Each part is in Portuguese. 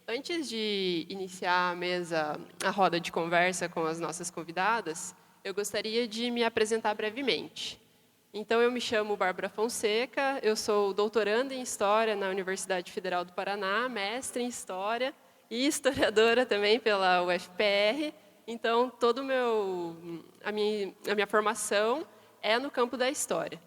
Antes de iniciar a roda de conversa com as nossas convidadas, eu gostaria de me apresentar brevemente. Então, eu me chamo Bárbara Fonseca, eu sou doutoranda em História na Universidade Federal do Paraná, mestre em História e historiadora também pela UFPR. Então, a minha formação é no campo da História.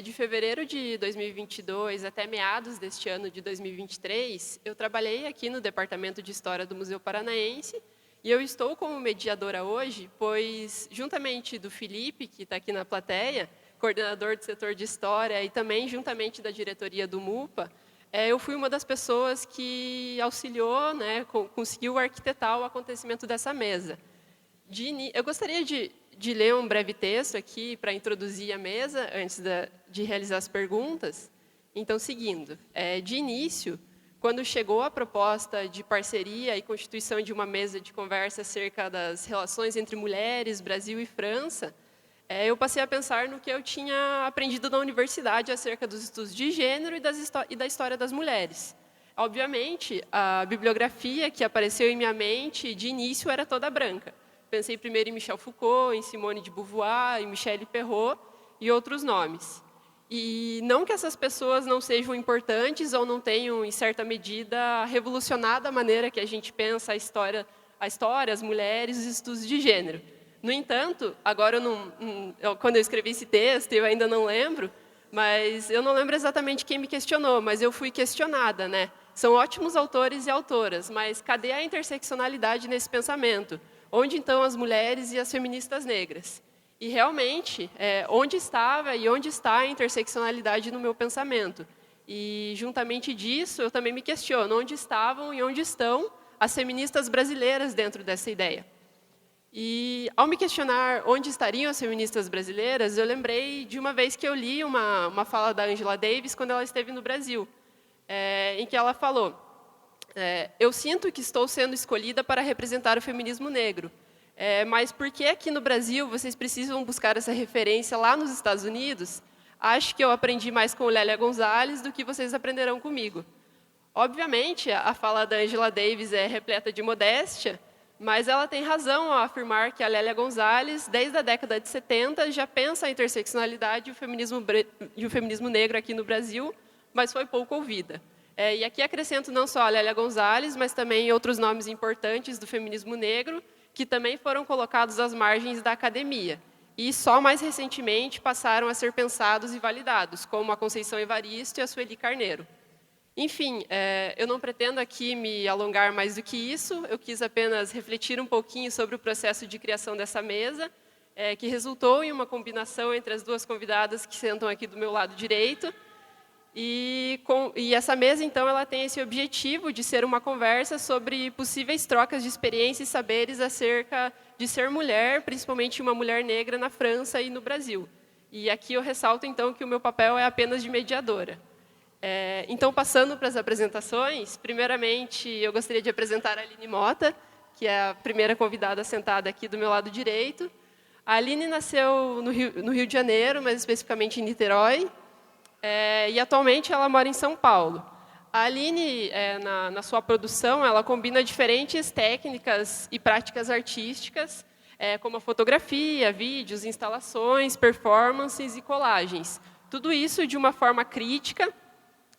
De fevereiro de 2022 até meados deste ano de 2023, eu trabalhei aqui no Departamento de História do Museu Paranaense e eu estou como mediadora hoje, pois, juntamente do Felipe, que está aqui na plateia, coordenador do setor de História, e também juntamente da diretoria do MUPA, eu fui uma das pessoas que auxiliou, conseguiu arquitetar o acontecimento dessa mesa. Eu gostaria de ler um breve texto aqui para introduzir a mesa, antes de realizar as perguntas. Então, seguindo, de início, quando chegou a proposta de parceria e constituição de uma mesa de conversa acerca das relações entre mulheres, Brasil e França, eu passei a pensar no que eu tinha aprendido na universidade acerca dos estudos de gênero e da história das mulheres. Obviamente, a bibliografia que apareceu em minha mente, de início, era toda branca. Pensei primeiro em Michel Foucault, em Simone de Beauvoir, em Michelle Perrault e outros nomes. E não que essas pessoas não sejam importantes ou não tenham, em certa medida, revolucionado a maneira que a gente pensa a história, as mulheres, os estudos de gênero. No entanto, agora, quando eu escrevi esse texto, eu ainda não lembro, mas eu não lembro exatamente quem me questionou, mas eu fui questionada, né? São ótimos autores e autoras, mas cadê a interseccionalidade nesse pensamento? Onde, então, as mulheres e as feministas negras? E, realmente, onde estava e onde está a interseccionalidade no meu pensamento? E, juntamente disso, eu também me questiono onde estavam e onde estão as feministas brasileiras dentro dessa ideia. E, ao me questionar onde estariam as feministas brasileiras, eu lembrei de uma vez que eu li uma fala da Angela Davis quando ela esteve no Brasil, em que ela falou: eu sinto que estou sendo escolhida para representar o feminismo negro, mas por que aqui no Brasil vocês precisam buscar essa referência lá nos Estados Unidos? Acho que eu aprendi mais com Lélia Gonzalez do que vocês aprenderão comigo. Obviamente, a fala da Angela Davis é repleta de modéstia, mas ela tem razão ao afirmar que a Lélia Gonzalez, desde a década de 70, já pensa a interseccionalidade e o feminismo negro aqui no Brasil, mas foi pouco ouvida. E aqui acrescento não só a Lélia Gonzalez, mas também outros nomes importantes do feminismo negro, que também foram colocados às margens da academia. E só mais recentemente passaram a ser pensados e validados, como a Conceição Evaristo e a Sueli Carneiro. Enfim, eu não pretendo aqui me alongar mais do que isso, eu quis apenas refletir um pouquinho sobre o processo de criação dessa mesa, que resultou em uma combinação entre as duas convidadas que sentam aqui do meu lado direito. E essa mesa, então, ela tem esse objetivo de ser uma conversa sobre possíveis trocas de experiências e saberes acerca de ser mulher, principalmente uma mulher negra na França e no Brasil. E aqui eu ressalto, então, que o meu papel é apenas de mediadora. Então, passando para as apresentações, primeiramente, eu gostaria de apresentar a Aline Mota, que é a primeira convidada sentada aqui do meu lado direito. A Aline nasceu no Rio de Janeiro, mais especificamente em Niterói, e atualmente ela mora em São Paulo. A Aline, na sua produção, ela combina diferentes técnicas e práticas artísticas, como a fotografia, vídeos, instalações, performances e colagens. Tudo isso de uma forma crítica,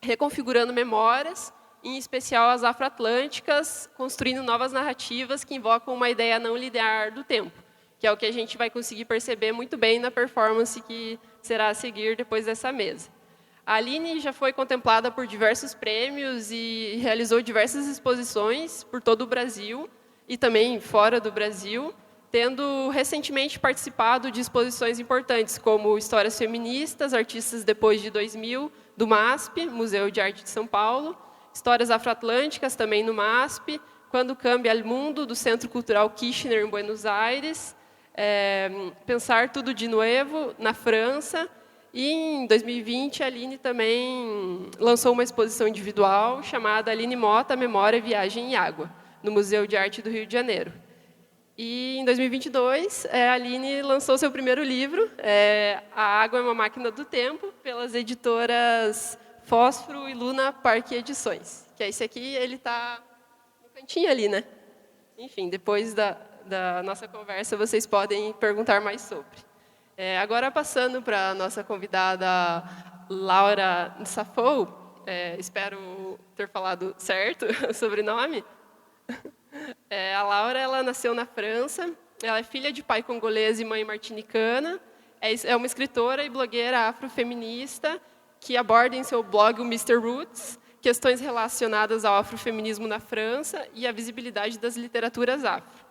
reconfigurando memórias, em especial as afroatlânticas, construindo novas narrativas que invocam uma ideia não linear do tempo, que é o que a gente vai conseguir perceber muito bem na performance que será a seguir depois dessa mesa. A Aline já foi contemplada por diversos prêmios e realizou diversas exposições por todo o Brasil e também fora do Brasil, tendo recentemente participado de exposições importantes, como Histórias Feministas, Artistas Depois de 2000, do MASP, Museu de Arte de São Paulo, Histórias Afroatlânticas, também no MASP, Quando Cambia o Mundo, do Centro Cultural Kirchner, em Buenos Aires, Pensar Tudo de Novo, na França, e em 2020 a Aline também lançou uma exposição individual chamada Aline Mota, Memória, Viagem e Água, no Museu de Arte do Rio de Janeiro. E, em 2022, a Aline lançou seu primeiro livro, A Água é uma Máquina do Tempo, pelas editoras Fósforo e Luna Parque Edições. Que é esse aqui, ele está no cantinho ali, né? Enfim, depois da nossa conversa, vocês podem perguntar mais sobre. Agora, passando para a nossa convidada, Laura Nsafou, espero ter falado certo o sobrenome. A Laura, ela nasceu na França, ela é filha de pai congolês e mãe martinicana, é uma escritora e blogueira afrofeminista que aborda em seu blog, o Mr. Roots, questões relacionadas ao afrofeminismo na França e a visibilidade das literaturas afro.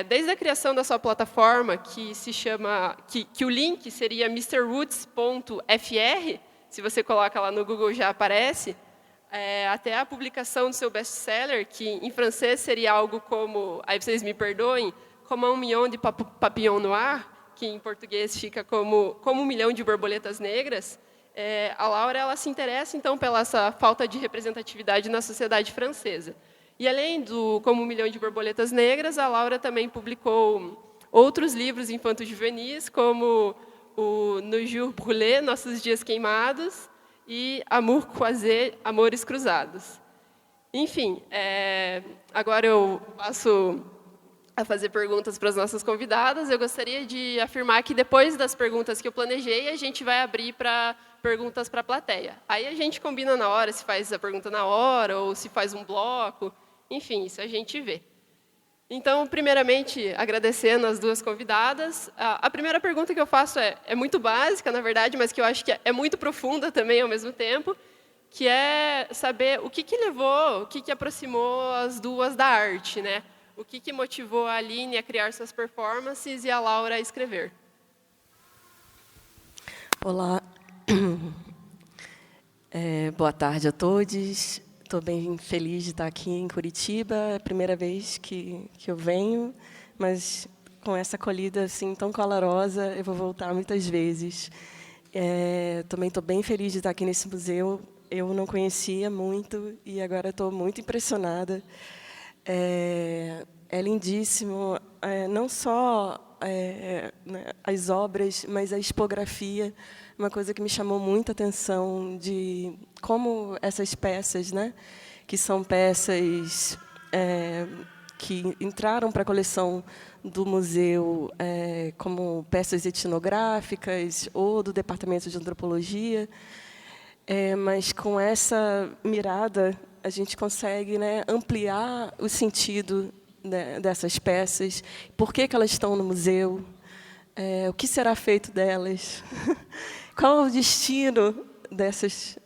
Desde a criação da sua plataforma, que se chama, que o link seria mrroots.fr, se você coloca lá no Google já aparece, até a publicação do seu best-seller, que em francês seria algo como, aí vocês me perdoem, como un million de papillons noirs, que em português fica como 1 milhão de borboletas negras. A Laura, ela se interessa, então, pela essa falta de representatividade na sociedade francesa. E, além do Como 1 milhão de borboletas negras, a Laura também publicou outros livros infanto-juvenis, como o Nos Jours Brûlés, Nossos Dias Queimados, e Amour Croisé, Amores Cruzados. Enfim, agora eu passo a fazer perguntas para as nossas convidadas. Eu gostaria de afirmar que, depois das perguntas que eu planejei, a gente vai abrir para perguntas para a plateia. Aí a gente combina na hora, se faz a pergunta na hora ou se faz um bloco. Enfim, isso a gente vê. Então, primeiramente, agradecendo as duas convidadas. A primeira pergunta que eu faço é muito básica, na verdade, mas que eu acho que é muito profunda também, ao mesmo tempo, que é saber o que levou, o que aproximou as duas da arte, né? O que motivou a Aline a criar suas performances e a Laura a escrever. Olá. Boa tarde a todos. Estou bem feliz de estar aqui em Curitiba. É a primeira vez que eu venho, mas com essa acolhida assim, tão calorosa, eu vou voltar muitas vezes. Também estou bem feliz de estar aqui nesse museu. Eu não conhecia muito e agora estou muito impressionada. É lindíssimo, não só né, as obras, mas a expografia. Uma coisa que me chamou muita atenção de como essas peças, né, que são peças que entraram para a coleção do museu como peças etnográficas ou do Departamento de Antropologia, mas com essa mirada a gente consegue, né, ampliar o sentido, né, dessas peças, por que elas estão no museu, o que será feito delas, qual o destino desses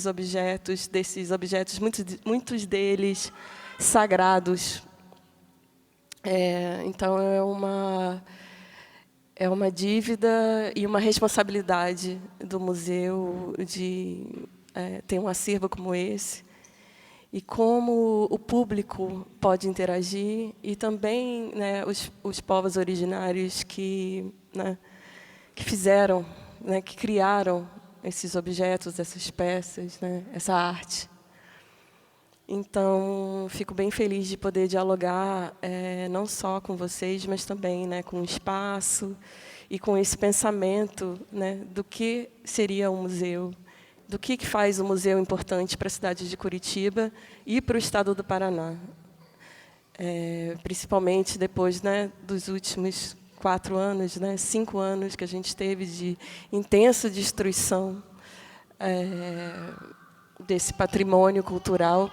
objetos, muitos deles sagrados. Então, é uma dívida e uma responsabilidade do museu de ter um acervo como esse, e como o público pode interagir, e também, né, os povos originários que fizeram, né, que criaram esses objetos, essas peças, né, essa arte. Então, fico bem feliz de poder dialogar não só com vocês, mas também, né, com o espaço e com esse pensamento, né, do que seria um museu, do que faz o museu importante para a cidade de Curitiba e para o estado do Paraná. Principalmente depois, né, dos últimos 4 anos, né, 5 anos que a gente teve de intensa destruição desse patrimônio cultural.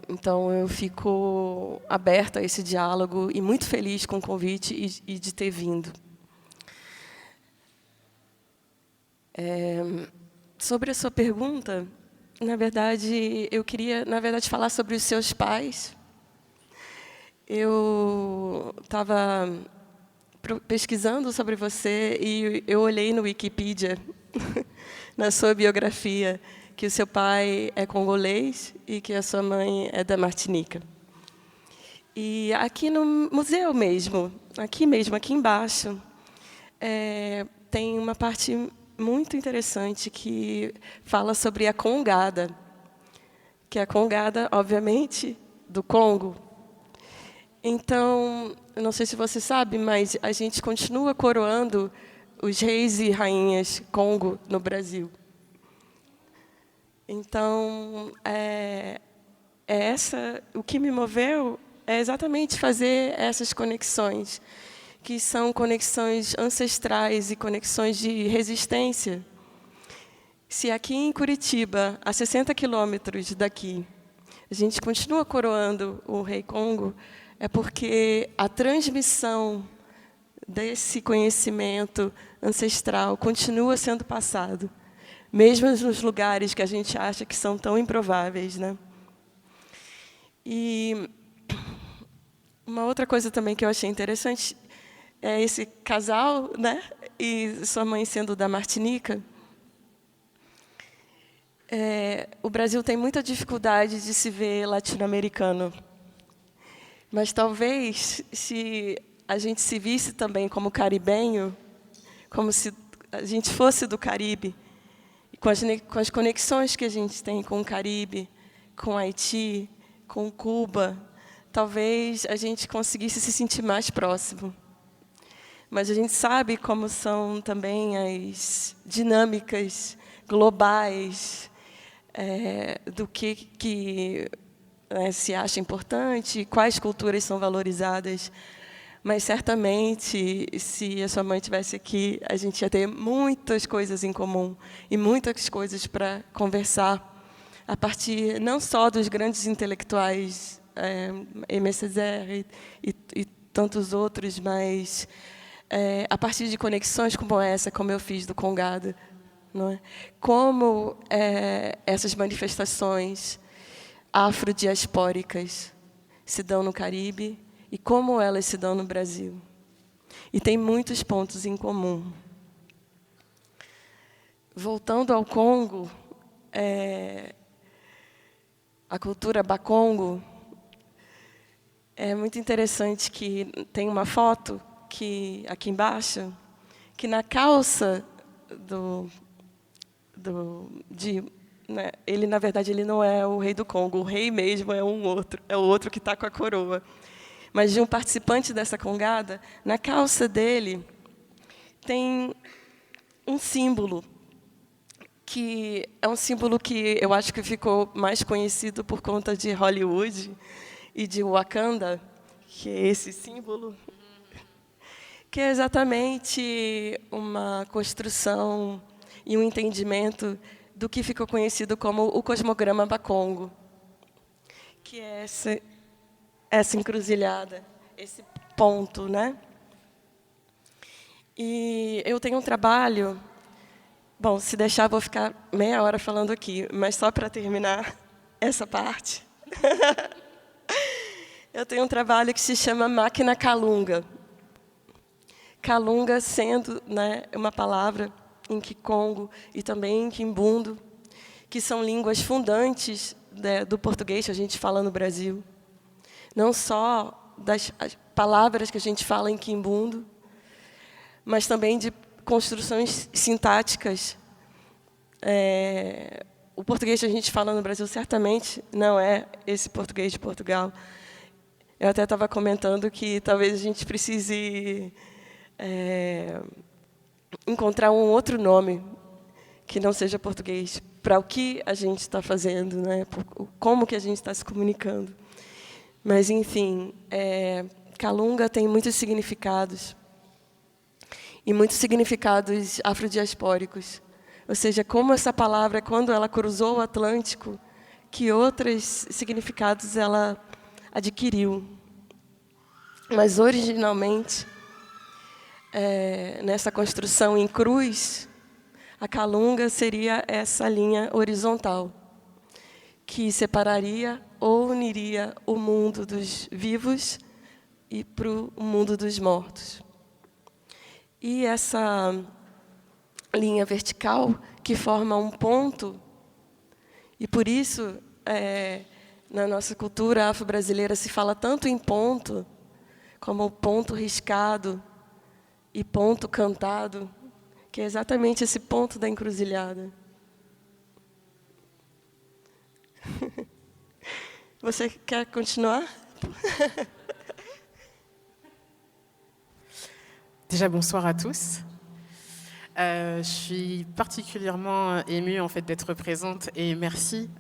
Então, eu fico aberta a esse diálogo e muito feliz com o convite e de ter vindo. Sobre a sua pergunta, na verdade, eu queria, falar sobre os seus pais. Eu estava pesquisando sobre você e eu olhei no Wikipedia, na sua biografia, que o seu pai é congolês e que a sua mãe é da Martinica. E aqui no museu mesmo, aqui embaixo, tem uma parte muito interessante que fala sobre a congada, que é a congada, obviamente, do Congo. Então, eu não sei se você sabe, mas a gente continua coroando os reis e rainhas Congo no Brasil. Então, o que me moveu é exatamente fazer essas conexões, que são conexões ancestrais e conexões de resistência. Se aqui em Curitiba, a 60 quilômetros daqui, a gente continua coroando o Rei Congo, é porque a transmissão desse conhecimento ancestral continua sendo passado, mesmo nos lugares que a gente acha que são tão improváveis, né? E uma outra coisa também que eu achei interessante é esse casal, né? E sua mãe sendo da Martinica. O Brasil tem muita dificuldade de se ver latino-americano, mas talvez, se a gente se visse também como caribenho, como se a gente fosse do Caribe, com as conexões que a gente tem com o Caribe, com Haiti, com Cuba, talvez a gente conseguisse se sentir mais próximo. Mas a gente sabe como são também as dinâmicas globais, do que se acha importante, quais culturas são valorizadas. Mas, certamente, se a sua mãe estivesse aqui, a gente ia ter muitas coisas em comum e muitas coisas para conversar, a partir não só dos grandes intelectuais, Aimé Césaire e tantos outros, mas a partir de conexões como essa, como eu fiz do Congado. Não é? Como essas manifestações afrodiaspóricas se dão no Caribe e como elas se dão no Brasil. E tem muitos pontos em comum. Voltando ao Congo, a cultura Bakongo, é muito interessante que tem uma foto aqui embaixo, que na calça né, ele, na verdade, ele não é o rei do Congo, o rei mesmo é o outro que está com a coroa. Mas de um participante dessa congada, na calça dele tem um símbolo, que é um símbolo que eu acho que ficou mais conhecido por conta de Hollywood e de Wakanda, que é esse símbolo, que é exatamente uma construção e um entendimento do que ficou conhecido como o cosmograma Bakongo, que é essa encruzilhada, esse ponto, né? E eu tenho um trabalho, bom, se deixar vou ficar meia hora falando aqui, mas só para terminar essa parte. Eu tenho um trabalho que se chama Máquina Kalunga. Kalunga sendo, né, uma palavra em Kikongo e também em Kimbundo, que são línguas fundantes, né, do português que a gente fala no Brasil. Não só das palavras que a gente fala em Kimbundo, mas também de construções sintáticas. O português que a gente fala no Brasil certamente não é esse português de Portugal. Eu até estava comentando que talvez a gente precise encontrar um outro nome que não seja português para o que a gente está fazendo, né? Como que a gente está se comunicando. Mas, enfim, Kalunga tem muitos significados, e muitos significados afrodiaspóricos. Ou seja, como essa palavra, quando ela cruzou o Atlântico, que outros significados ela adquiriu. Mas, originalmente, nessa construção em cruz, a Kalunga seria essa linha horizontal, que separaria ou uniria o mundo dos vivos e para o mundo dos mortos. E essa linha vertical, que forma um ponto, e por isso, na nossa cultura afro-brasileira, se fala tanto em ponto, como ponto riscado e ponto cantado, que é exatamente esse ponto da encruzilhada. Você quer continuar? Déjà, bonsoir à tous. Je suis particulièrement émue en fait, d'être présente et merci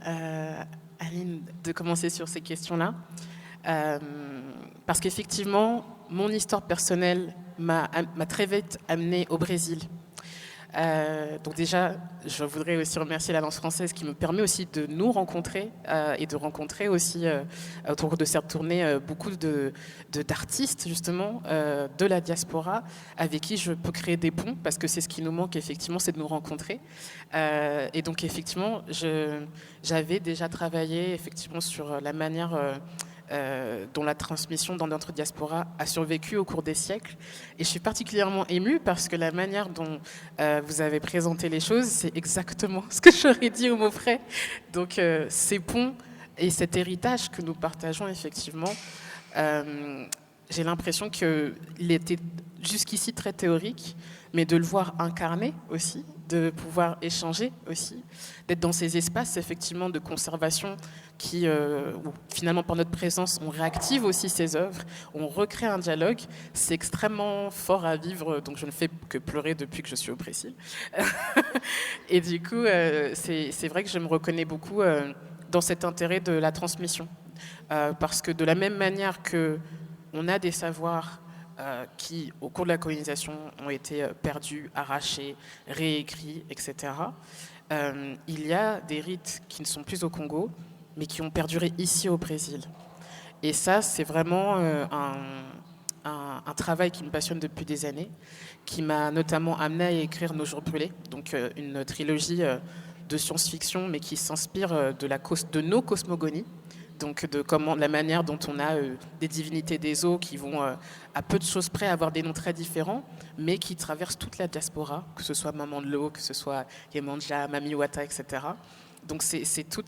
Aline, de commencer sur ces questions-là. Parce qu'effectivement, mon histoire personnelle m'a très vite amenée au Brésil. Donc déjà, je voudrais aussi remercier l'Alliance française qui me permet aussi de nous rencontrer et de rencontrer aussi autour de cette tournée beaucoup d'artistes justement de la diaspora avec qui je peux créer des ponts parce que c'est ce qui nous manque effectivement, c'est de nous rencontrer. Et donc effectivement, j'avais déjà travaillé effectivement sur la manière dont la transmission dans notre diaspora a survécu au cours des siècles. Et je suis particulièrement émue parce que la manière dont vous avez présenté les choses, c'est exactement ce que j'aurais dit au mot frais. Donc ces ponts et cet héritage que nous partageons effectivement, j'ai l'impression qu'il était jusqu'ici très théorique, mais de le voir incarné aussi, de pouvoir échanger aussi, d'être dans ces espaces effectivement de conservation qui, où, finalement par notre présence, on réactive aussi ces œuvres, on recrée un dialogue, c'est extrêmement fort à vivre, donc je ne fais que pleurer depuis que je suis au Brésil. Et du coup, c'est vrai que je me reconnais beaucoup dans cet intérêt de la transmission, parce que de la même manière que on a des savoirs qui, au cours de la colonisation, ont été perdus, arrachés, réécrits, etc. Il y a des rites qui ne sont plus au Congo, mais qui ont perduré ici au Brésil. Et ça, c'est vraiment un travail qui me passionne depuis des années, qui m'a notamment amené à écrire Nos jours brûlés, donc une trilogie de science-fiction, mais qui s'inspire de nos cosmogonies. Donc la manière dont on a des divinités des eaux qui vont à peu de choses près avoir des noms très différents, mais qui traversent toute la diaspora, que ce soit Maman de l'eau, que ce soit Yemanja, Mami Wata, etc. Donc c'est tout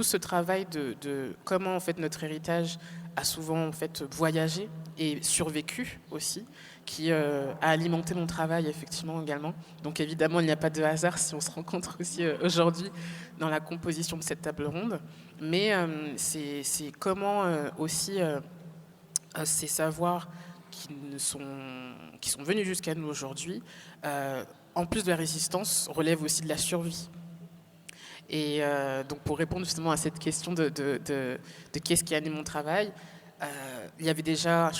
ce travail de comment en fait notre héritage a souvent en fait voyagé et survécu aussi, qui a alimenté mon travail effectivement également. Donc évidemment il n'y a pas de hasard si on se rencontre aussi aujourd'hui dans la composition de cette table ronde, mais c'est comment aussi ces savoirs qui sont venus jusqu'à nous aujourd'hui, en plus de la résistance, relèvent aussi de la survie. Et donc pour répondre justement à cette question de qu'est-ce qui anime mon travail, il y avait déjà,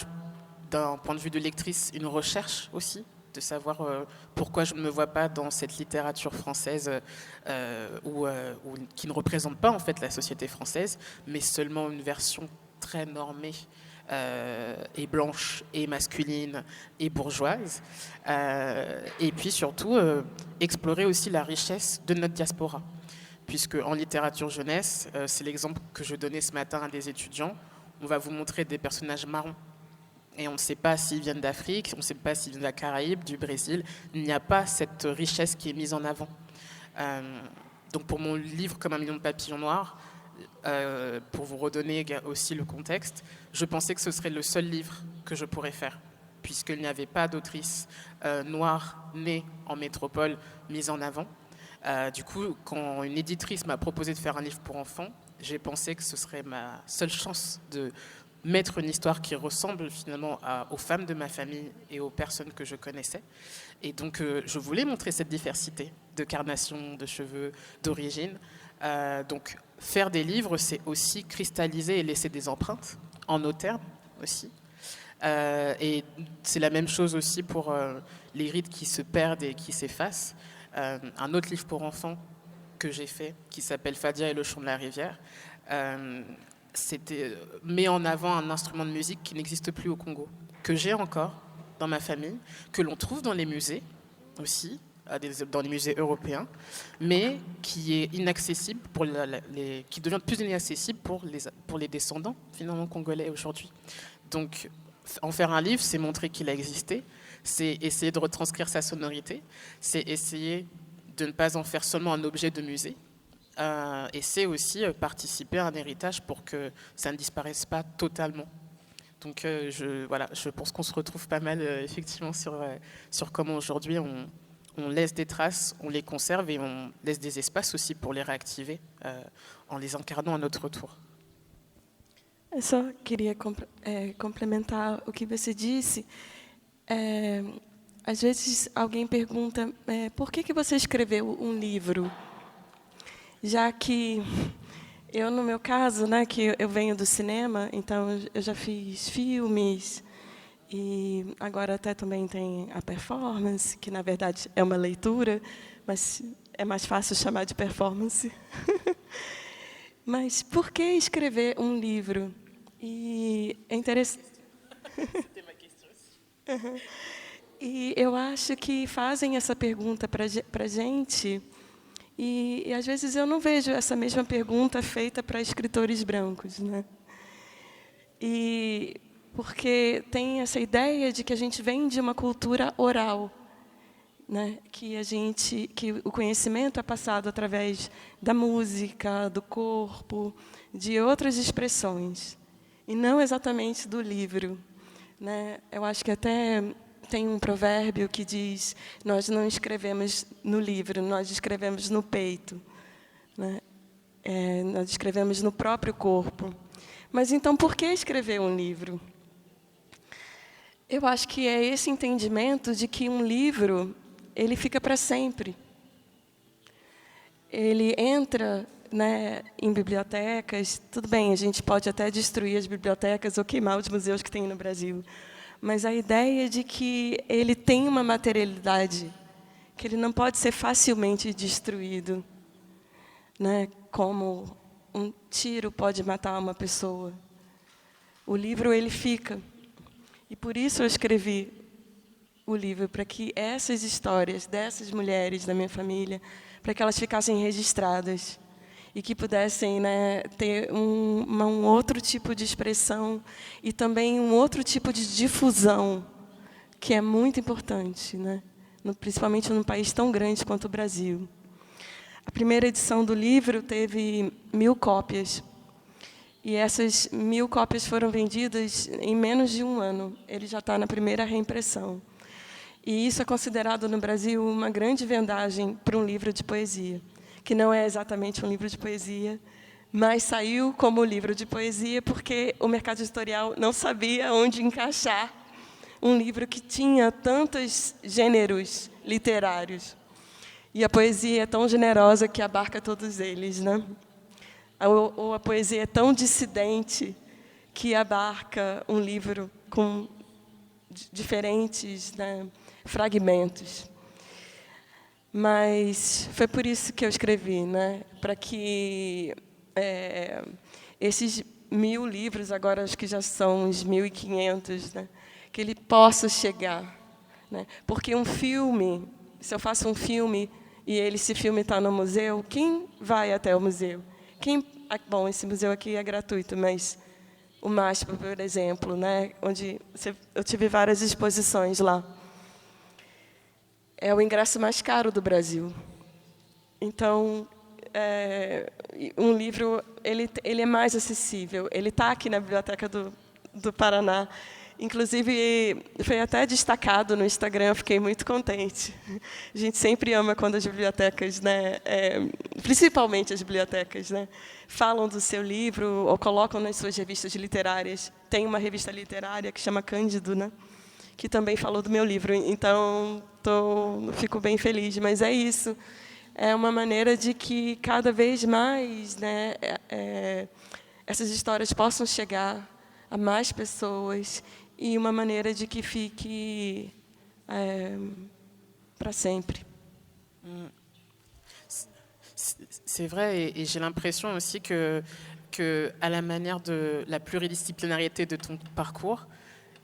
d'un point de vue de lectrice, une recherche aussi, de savoir pourquoi je ne me vois pas dans cette littérature française qui ne représente pas en fait la société française, mais seulement une version très normée et blanche et masculine et bourgeoise. Et puis surtout, explorer aussi la richesse de notre diaspora. Puisque en littérature jeunesse, c'est l'exemple que je donnais ce matin à des étudiants, on va vous montrer des personnages marrons. Et on ne sait pas s'ils viennent d'Afrique, on ne sait pas s'ils viennent de la Caraïbe, du Brésil. Il n'y a pas cette richesse qui est mise en avant. Donc pour mon livre Comme un million de papillons noirs, pour vous redonner aussi le contexte, je pensais que ce serait le seul livre que je pourrais faire, puisqu'il n'y avait pas d'autrice noire née en métropole mise en avant. Du coup, quand une éditrice m'a proposé de faire un livre pour enfants, j'ai pensé que ce serait ma seule chance de mettre une histoire qui ressemble finalement aux femmes de ma famille et aux personnes que je connaissais. Et donc, je voulais montrer cette diversité de carnation, de cheveux, d'origine. Donc, faire des livres, c'est aussi cristalliser et laisser des empreintes, en nos termes aussi. Et c'est la même chose aussi pour les rites qui se perdent et qui s'effacent. Un autre livre pour enfants que j'ai fait, qui s'appelle Fadia et le chant de la rivière, met en avant un instrument de musique qui n'existe plus au Congo, que j'ai encore dans ma famille, que l'on trouve dans les musées aussi, dans les musées européens, mais qui est inaccessible qui devient de plus inaccessible pour les descendants finalement congolais aujourd'hui. Donc, en faire un livre, c'est montrer qu'il a existé, c'est essayer de retranscrire sa sonorité, c'est essayer de ne pas en faire seulement un objet de musée, et c'est aussi participer à un héritage pour que ça ne disparaisse pas totalement. Donc je pense qu'on se retrouve pas mal effectivement sur comment aujourd'hui on laisse des traces, on les conserve et on laisse des espaces aussi pour les réactiver en les incarnant à notre tour. Eu só queria complementar o que você disse. Às vezes alguém pergunta por que você escreveu um livro, já que Eu, no meu caso, né, que eu venho do cinema, então eu já fiz filmes, e agora até também tem a performance, que na verdade é uma leitura, mas é mais fácil chamar de performance. Mas por que escrever um livro? E é interessante. E eu acho que fazem essa pergunta para a gente, e às vezes eu não vejo essa mesma pergunta feita para escritores brancos, né? E porque tem essa ideia de que a gente vem de uma cultura oral, né? Que o conhecimento é passado através da música, do corpo, de outras expressões, e não exatamente do livro, né? Eu acho que até tem um provérbio que diz: nós não escrevemos no livro, nós escrevemos no peito, né? Nós escrevemos no próprio corpo. Mas então, por que escrever um livro? Eu acho que é esse entendimento de que um livro ele fica para sempre. Ele entra, né, em bibliotecas. Tudo bem, a gente pode até destruir as bibliotecas ou queimar os museus que tem no Brasil, mas a ideia de que ele tem uma materialidade, que ele não pode ser facilmente destruído, né, como um tiro pode matar uma pessoa. O livro ele fica. E por isso eu escrevi o livro, para que essas histórias dessas mulheres da minha família, para que elas ficassem registradas e que pudessem, né, ter um outro tipo de expressão e também um outro tipo de difusão, que é muito importante, né, principalmente num país tão grande quanto o Brasil. A primeira edição do livro teve 1000 cópias. E essas 1000 cópias foram vendidas em menos de um ano. Ele já está na primeira reimpressão. E isso é considerado no Brasil uma grande vendagem para um livro de poesia, que não é exatamente um livro de poesia, mas saiu como livro de poesia porque o mercado editorial não sabia onde encaixar um livro que tinha tantos gêneros literários. E a poesia é tão generosa que abarca todos eles, né? Ou a poesia é tão dissidente que abarca um livro com diferentes, né, fragmentos. Mas foi por isso que eu escrevi, né, para que esses 1000 livros, agora acho que já são uns 1500, né, que ele possa chegar, né? Porque um filme, se eu faço um filme e esse filme está no museu, quem vai até o museu? Bom, esse museu aqui é gratuito, mas o MASP, por exemplo, né, onde eu tive várias exposições lá, é o ingresso mais caro do Brasil. Então, um livro ele é mais acessível. Ele está aqui na Biblioteca do Paraná. Inclusive, foi até destacado no Instagram, eu fiquei muito contente. A gente sempre ama quando as bibliotecas, né, principalmente as bibliotecas, né, falam do seu livro ou colocam nas suas revistas literárias. Tem uma revista literária que chama Cândido, né, que também falou do meu livro. Então, fico bem feliz. Mas é isso. É uma maneira de que, cada vez mais, né, essas histórias possam chegar a mais pessoas e uma maneira de que fique para sempre. C'est vrai, et j'ai l'impression aussi que, à la manière de la pluridisciplinarité de ton parcours,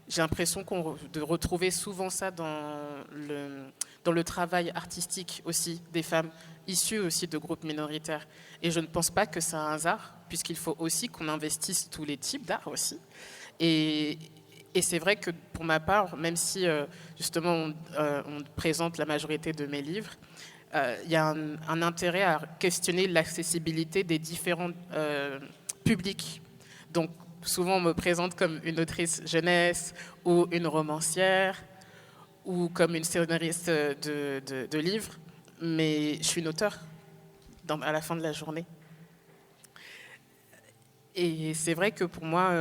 j'ai l'impression de retrouver souvent ça dans le travail artistique aussi des femmes issues aussi de groupes minoritaires. Et je ne pense pas que c'est un hasard, puisqu'il faut aussi qu'on investisse tous les types d'art aussi. Et c'est vrai que pour ma part, même si justement on présente la majorité de mes livres, il y a un intérêt à questionner l'accessibilité des différents publics. Donc souvent on me présente comme une autrice jeunesse ou une romancière ou comme une scénariste de livres, mais je suis une auteure à la fin de la journée. Et c'est vrai que pour moi,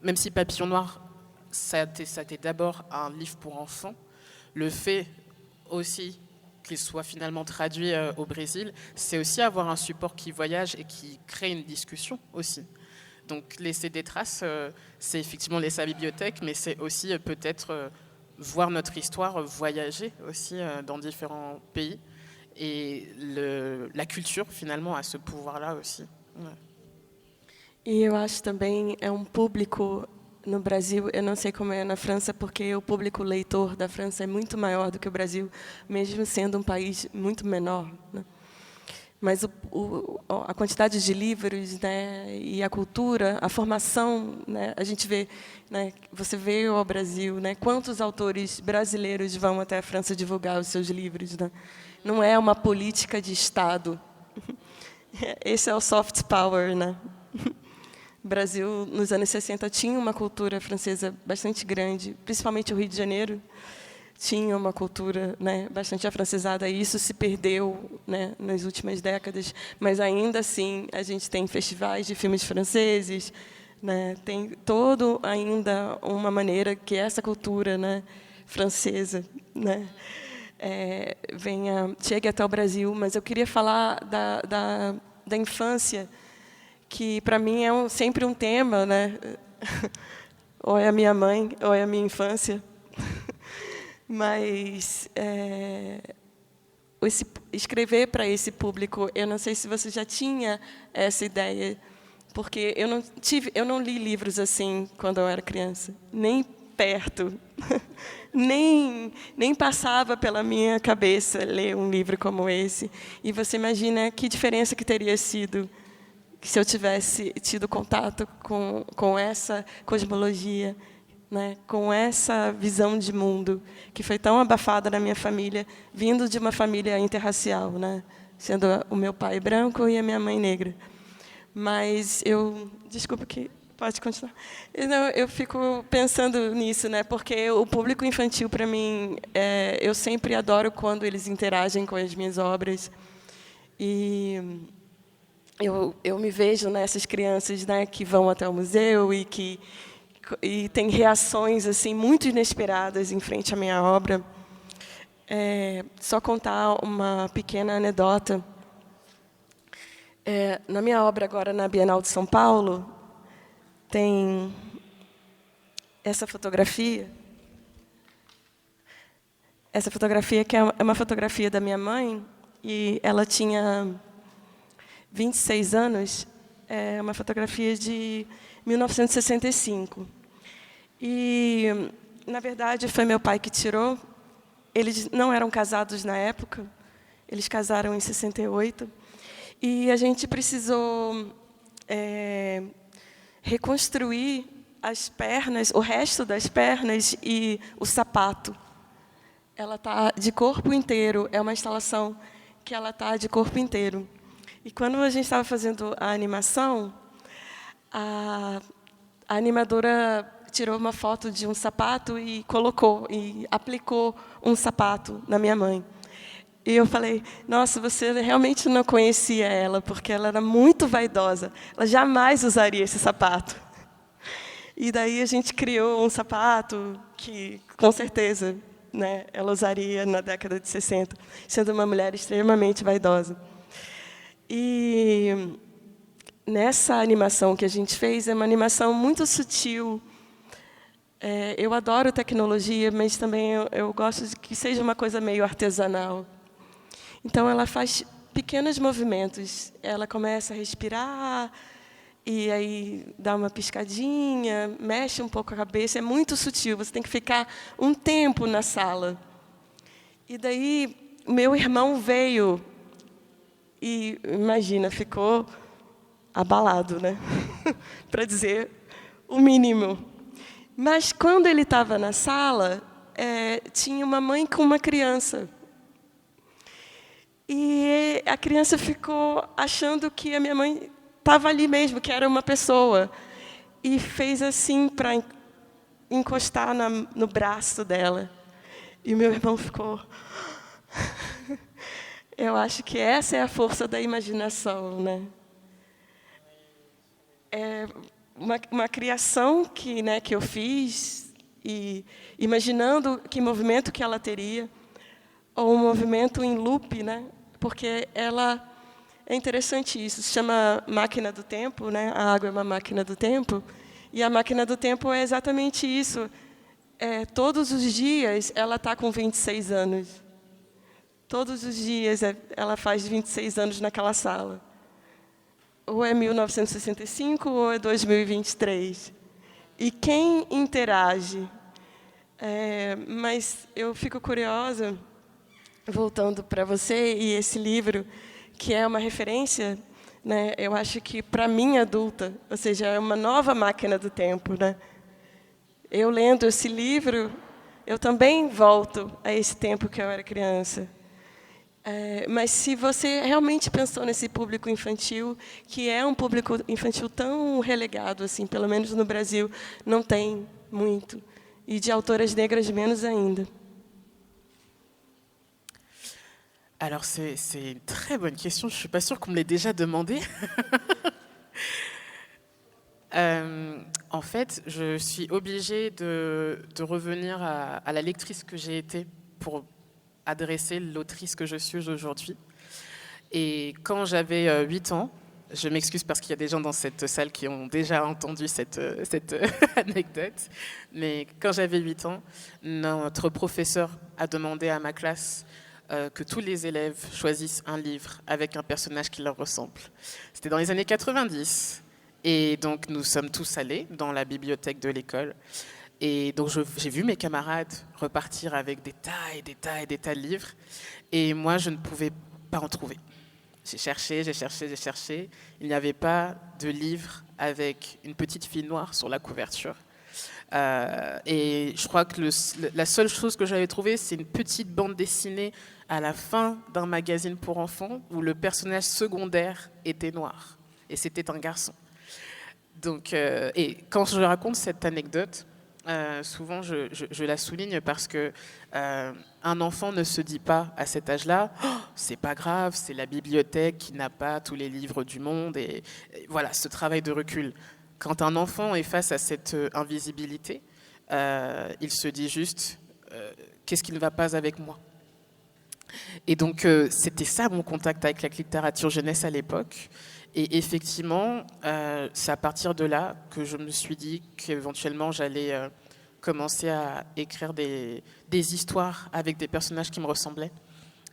même si Papillon Noir, ça a été d'abord un livre pour enfants, le fait aussi qu'il soit finalement traduit au Brésil, c'est aussi avoir un support qui voyage et qui crée une discussion aussi. Donc laisser des traces, c'est effectivement laisser la bibliothèque, mais c'est aussi peut-être voir notre histoire voyager aussi dans différents pays. Et la culture, finalement, a ce pouvoir-là aussi. Ouais. E eu acho também público no Brasil, eu não sei como é na França, porque o público leitor da França é muito maior do que o Brasil, mesmo sendo um país muito menor, né? Mas a quantidade de livros, né, e a cultura, a formação, né, a gente vê, né, você veio ao Brasil, né, quantos autores brasileiros vão até a França divulgar os seus livros, né? Não é uma política de Estado. Esse é o soft power, né? O Brasil, nos anos 60, tinha uma cultura francesa bastante grande, principalmente o Rio de Janeiro tinha uma cultura, né, bastante afrancesada, e isso se perdeu, né, nas últimas décadas, mas ainda assim a gente tem festivais de filmes franceses, né, tem todo ainda uma maneira que essa cultura, né, francesa, né, chegue até o Brasil. Mas eu queria falar da infância, que para mim é sempre um tema, né? Ou é a minha mãe, ou é a minha infância. Mas escrever para esse público, eu não sei se você já tinha essa ideia, porque eu não li livros assim quando eu era criança, nem perto, nem passava pela minha cabeça ler um livro como esse. E você imagina que diferença que teria sido se eu tivesse tido contato com essa cosmologia, né, com essa visão de mundo que foi tão abafada na minha família, vindo de uma família interracial, né, sendo o meu pai branco e a minha mãe negra. Mas desculpa que pode continuar. Eu fico pensando nisso, né, porque o público infantil, para mim, eu sempre adoro quando eles interagem com as minhas obras. E eu me vejo nessas crianças, né, que vão até o museu e têm reações assim muito inesperadas em frente à minha obra. Só contar uma pequena anedota. Na minha obra agora na Bienal de São Paulo tem essa fotografia. Essa fotografia que é uma fotografia da minha mãe, e ela tinha 26 anos, é uma fotografia de 1965. E, na verdade, foi meu pai que tirou. Eles não eram casados na época, eles casaram em 68. E a gente precisou reconstruir as pernas, o resto das pernas e o sapato. Ela está de corpo inteiro, é uma instalação que ela está de corpo inteiro. E quando a gente estava fazendo a animação, a animadora tirou uma foto de um sapato e aplicou um sapato na minha mãe. E eu falei, nossa, você realmente não conhecia ela, porque ela era muito vaidosa. Ela jamais usaria esse sapato. E daí a gente criou um sapato que, com certeza, né, ela usaria na década de 60, sendo uma mulher extremamente vaidosa. E nessa animação que a gente fez, é uma animação muito sutil. Eu adoro tecnologia, mas também eu gosto de que seja uma coisa meio artesanal. Então, ela faz pequenos movimentos. Ela começa a respirar, e aí dá uma piscadinha, mexe um pouco a cabeça. É muito sutil, você tem que ficar um tempo na sala. E daí, meu irmão veio e, imagina, ficou abalado, né? Para dizer o mínimo. Mas, quando ele estava na sala, tinha uma mãe com uma criança. E a criança ficou achando que a minha mãe estava ali mesmo, que era uma pessoa. E fez assim para encostar no braço dela. E meu irmão ficou... Eu acho que essa é a força da imaginação, né? É uma criação que eu fiz, e imaginando que movimento que ela teria. ou um movimento em loop, né? Porque ela é interessante isso, se chama máquina do tempo, né? A água é uma máquina do tempo, e a máquina do tempo é exatamente isso. Todos os dias ela está com 26 anos. Todos os dias ela faz 26 anos naquela sala. Ou é 1965 ou é 2023. E quem interage? Mas eu fico curiosa, voltando para você e esse livro, que é uma referência, né? Eu acho que para mim adulta, ou seja, é uma nova máquina do tempo, né? Eu lendo esse livro, eu também volto a esse tempo que eu era criança. Mas se você realmente pensou nesse público infantil, que é um público infantil tão relegado, assim, pelo menos no Brasil, não tem muito, e de autoras negras menos ainda. Alors, c'est une très bonne question. Je ne suis pas sûre qu'on me l'ait déjà demandé. En fait, je suis obligée de revenir à la lectrice que j'ai été pour adresser l'autrice que je suis aujourd'hui. Et quand j'avais 8 ans, je m'excuse parce qu'il y a des gens dans cette salle qui ont déjà entendu cette anecdote, mais quand j'avais 8 ans, notre professeur a demandé à ma classe que tous les élèves choisissent un livre avec un personnage qui leur ressemble. C'était dans les années 90. Et donc, nous sommes tous allés dans la bibliothèque de l'école. Et donc, j'ai vu mes camarades repartir avec des tas et des tas et des tas de livres. Et moi, je ne pouvais pas en trouver. J'ai cherché. Il n'y avait pas de livre avec une petite fille noire sur la couverture. Et je crois que la seule chose que j'avais trouvée, c'est une petite bande dessinée à la fin d'un magazine pour enfants où le personnage secondaire était noir. Et c'était un garçon. Donc, et quand je raconte cette anecdote, souvent je la souligne parce que un enfant ne se dit pas à cet âge-là oh, c'est pas grave, c'est la bibliothèque qui n'a pas tous les livres du monde et voilà ce travail de recul. Quand un enfant est face à cette invisibilité, il se dit juste qu'est-ce qui ne va pas avec moi? Et donc c'était ça mon contact avec la littérature jeunesse à l'époque. Et effectivement, c'est à partir de là que je me suis dit qu'éventuellement j'allais commencer à écrire des histoires avec des personnages qui me ressemblaient.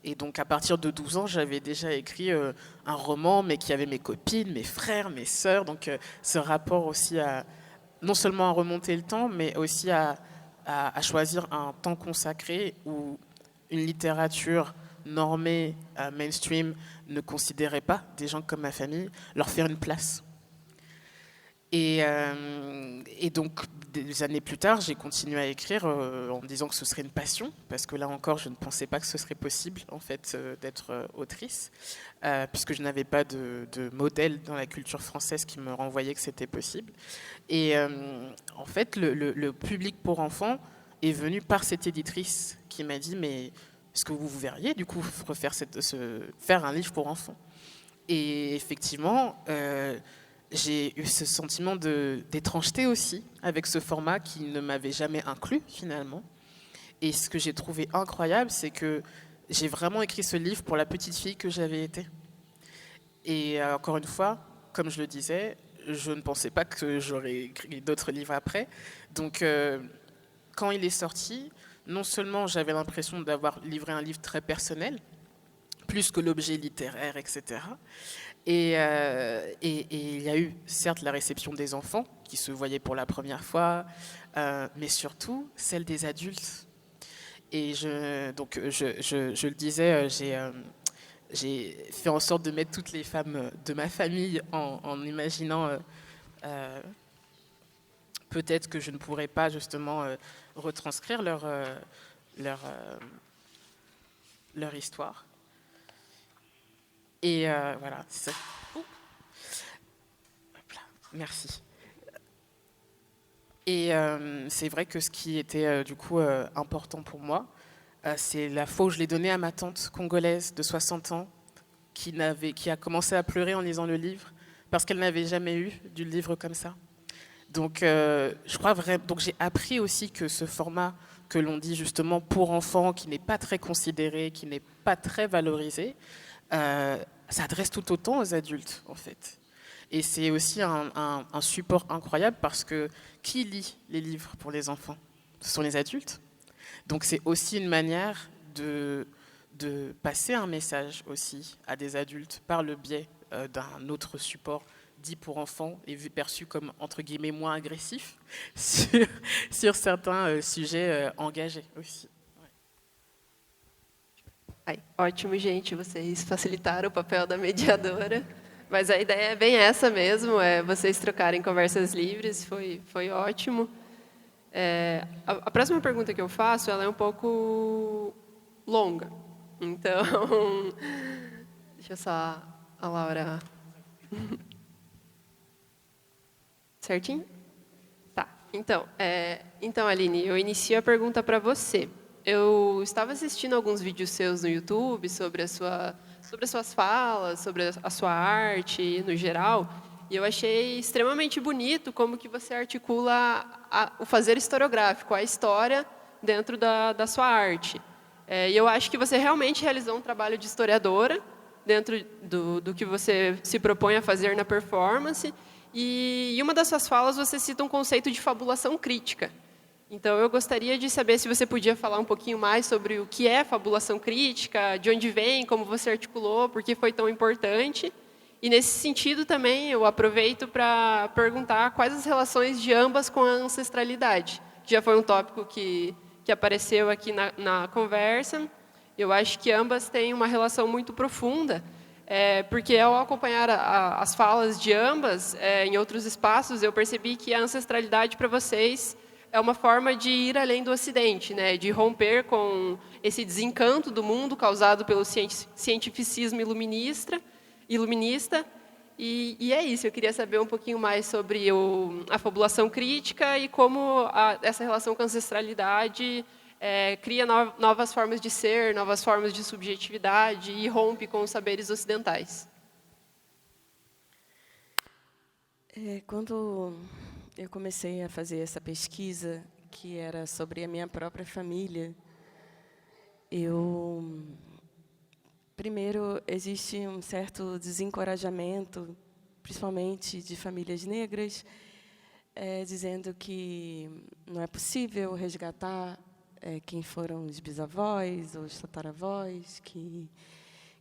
Et donc à partir de 12 ans, j'avais déjà écrit un roman, mais qui avait mes copines, mes frères, mes sœurs. Donc ce rapport aussi à non seulement à remonter le temps, mais aussi à choisir un temps consacré où une littérature normée, mainstream, ne considérait pas des gens comme ma famille, leur faire une place. Et donc, des années plus tard, j'ai continué à écrire en me disant que ce serait une passion, parce que là encore, je ne pensais pas que ce serait possible, en fait, d'être autrice, puisque je n'avais pas de modèle dans la culture française qui me renvoyait que c'était possible. Et en fait, le public pour enfants est venu par cette éditrice qui m'a dit « mais est-ce que vous verriez, du coup, faire un livre pour enfants ?» Et effectivement, j'ai eu ce sentiment d'étrangeté aussi avec ce format qui ne m'avait jamais inclus, finalement. Et ce que j'ai trouvé incroyable, c'est que j'ai vraiment écrit ce livre pour la petite fille que j'avais été. Et encore une fois, comme je le disais, je ne pensais pas que j'aurais écrit d'autres livres après. Donc, quand il est sorti, non seulement j'avais l'impression d'avoir livré un livre très personnel, plus que l'objet littéraire, etc. Et il y a eu, certes, la réception des enfants, qui se voyaient pour la première fois, mais surtout celle des adultes. Et donc, je le disais, j'ai fait en sorte de mettre toutes les femmes de ma famille en imaginant peut-être que je ne pourrais pas justement retranscrire leur histoire. Et voilà, c'est ça. Hop là, merci. Et c'est vrai que ce qui était du coup important pour moi, c'est la fois où je l'ai donné à ma tante congolaise de 60 ans qui a commencé à pleurer en lisant le livre parce qu'elle n'avait jamais eu du livre comme ça. Donc, je crois vraiment. Donc, j'ai appris aussi que ce format que l'on dit justement pour enfants, qui n'est pas très considéré, qui n'est pas très valorisé, s'adresse tout autant aux adultes, en fait. Et c'est aussi un support incroyable parce que qui lit les livres pour les enfants? Ce sont les adultes. Donc c'est aussi une manière de passer un message aussi à des adultes par le biais d'un autre support dit pour enfants et vu perçu comme, entre guillemets, moins agressif sur certains sujets engagés aussi. Ai, ótimo, gente, vocês facilitaram o papel da mediadora, mas a ideia é bem essa mesmo, é vocês trocarem conversas livres, foi ótimo. A próxima pergunta que eu faço, ela é um pouco longa, então, deixa eu só a Laura... Certinho? Tá. Então, Aline, eu inicio a pergunta para você. Eu estava assistindo alguns vídeos seus no YouTube sobre as suas falas, sobre a sua arte no geral, e eu achei extremamente bonito como que você articula o fazer historiográfico, a história dentro da sua arte. E eu acho que você realmente realizou um trabalho de historiadora dentro do que você se propõe a fazer na performance. E uma das suas falas, você cita um conceito de fabulação crítica. Então, eu gostaria de saber se você podia falar um pouquinho mais sobre o que é fabulação crítica, de onde vem, como você articulou, por que foi tão importante. E, nesse sentido, também, eu aproveito para perguntar quais as relações de ambas com a ancestralidade, que já foi um tópico que apareceu aqui na conversa. Eu acho que ambas têm uma relação muito profunda, porque ao acompanhar as falas de ambas em outros espaços, eu percebi que a ancestralidade para vocês é uma forma de ir além do Ocidente, né? De romper com esse desencanto do mundo causado pelo cientificismo iluminista. E é isso, eu queria saber um pouquinho mais sobre a fabulação crítica e como essa relação com a ancestralidade cria novas formas de ser, novas formas de subjetividade e rompe com os saberes ocidentais. Quando eu comecei a fazer essa pesquisa, que era sobre a minha própria família, primeiro, existe um certo desencorajamento, principalmente de famílias negras, dizendo que não é possível resgatar quem foram os bisavós ou os tataravós, que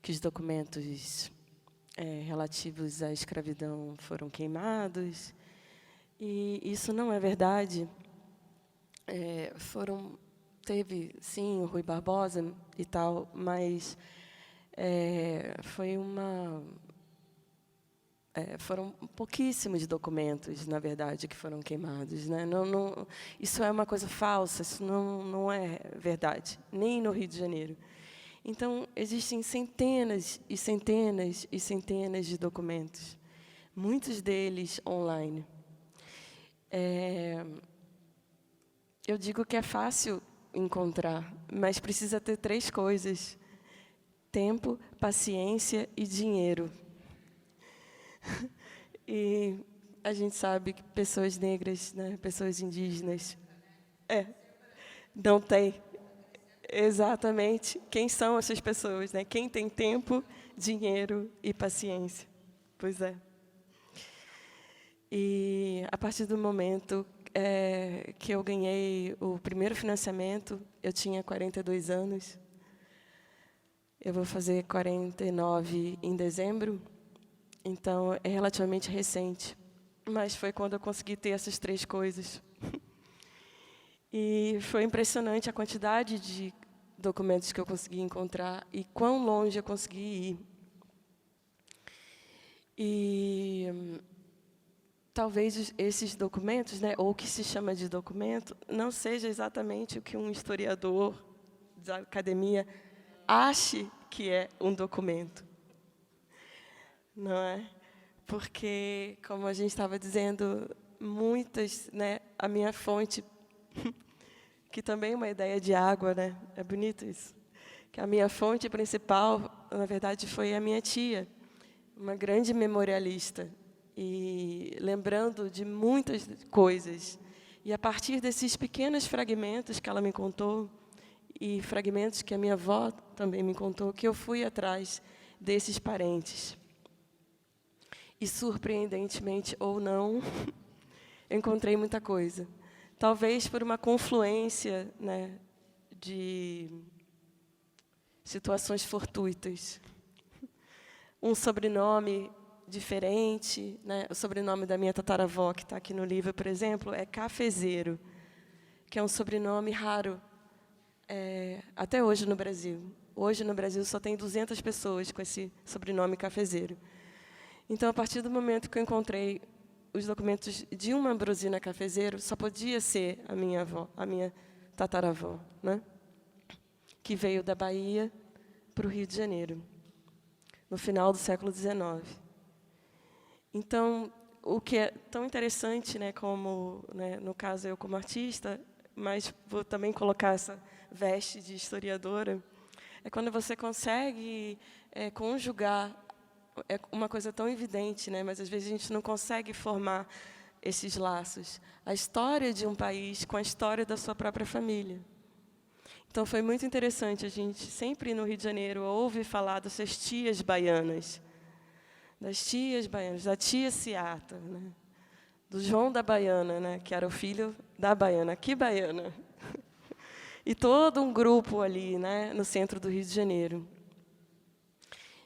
os documentos relativos à escravidão foram queimados. E isso não é verdade. Teve, sim, o Rui Barbosa e tal, mas foram pouquíssimos documentos, na verdade, que foram queimados, né? Isso é uma coisa falsa, isso não é verdade, nem no Rio de Janeiro. Então, existem centenas e centenas e centenas de documentos, muitos deles online. Eu digo que é fácil encontrar, mas precisa ter 3 coisas: tempo, paciência e dinheiro. E a gente sabe que pessoas negras, né, pessoas indígenas, não tem. Exatamente. Quem são essas pessoas, né? Quem tem tempo, dinheiro e paciência? Pois é. E a partir do momento que eu ganhei o primeiro financiamento, eu tinha 42 anos. Eu vou fazer 49 em dezembro, então é relativamente recente. Mas foi quando eu consegui ter essas 3 coisas. E foi impressionante a quantidade de documentos que eu consegui encontrar e quão longe eu consegui ir. E talvez esses documentos, né, ou o que se chama de documento, não seja exatamente o que um historiador da academia ache que é um documento. Não é? Porque, como a gente estava dizendo, muitas, né, a minha fonte, que também é uma ideia de água, né? É bonito isso. Que a minha fonte principal, na verdade, foi a minha tia, uma grande memorialista, e lembrando de muitas coisas E a partir desses pequenos fragmentos que ela me contou, e fragmentos que a minha avó também me contou, que eu fui atrás desses parentes. E, surpreendentemente ou não, encontrei muita coisa. Talvez por uma confluência, né, de situações fortuitas. Um sobrenome diferente, né? O sobrenome da minha tataravó, que está aqui no livro, por exemplo, é Cafezeiro, que é um sobrenome raro, até hoje no Brasil. Hoje, no Brasil, só tem 200 pessoas com esse sobrenome Cafezeiro. Então, a partir do momento que eu encontrei os documentos de uma Ambrosina Cafezeiro, só podia ser a minha avó, a minha tataravó, né? Que veio da Bahia para o Rio de Janeiro, no final do século XIX. Então, o que é tão interessante, né, como, né, no caso eu como artista, mas vou também colocar essa veste de historiadora, é quando você consegue conjugar, é uma coisa tão evidente, né, mas às vezes a gente não consegue formar esses laços, a história de um país com a história da sua própria família. Então, foi muito interessante, a gente sempre no Rio de Janeiro ouve falar dessas tias baianas, das tias baianas, da tia Ciata, né? Do João da Baiana, né? Que era o filho da baiana. Que baiana! E todo um grupo ali, né? No centro do Rio de Janeiro.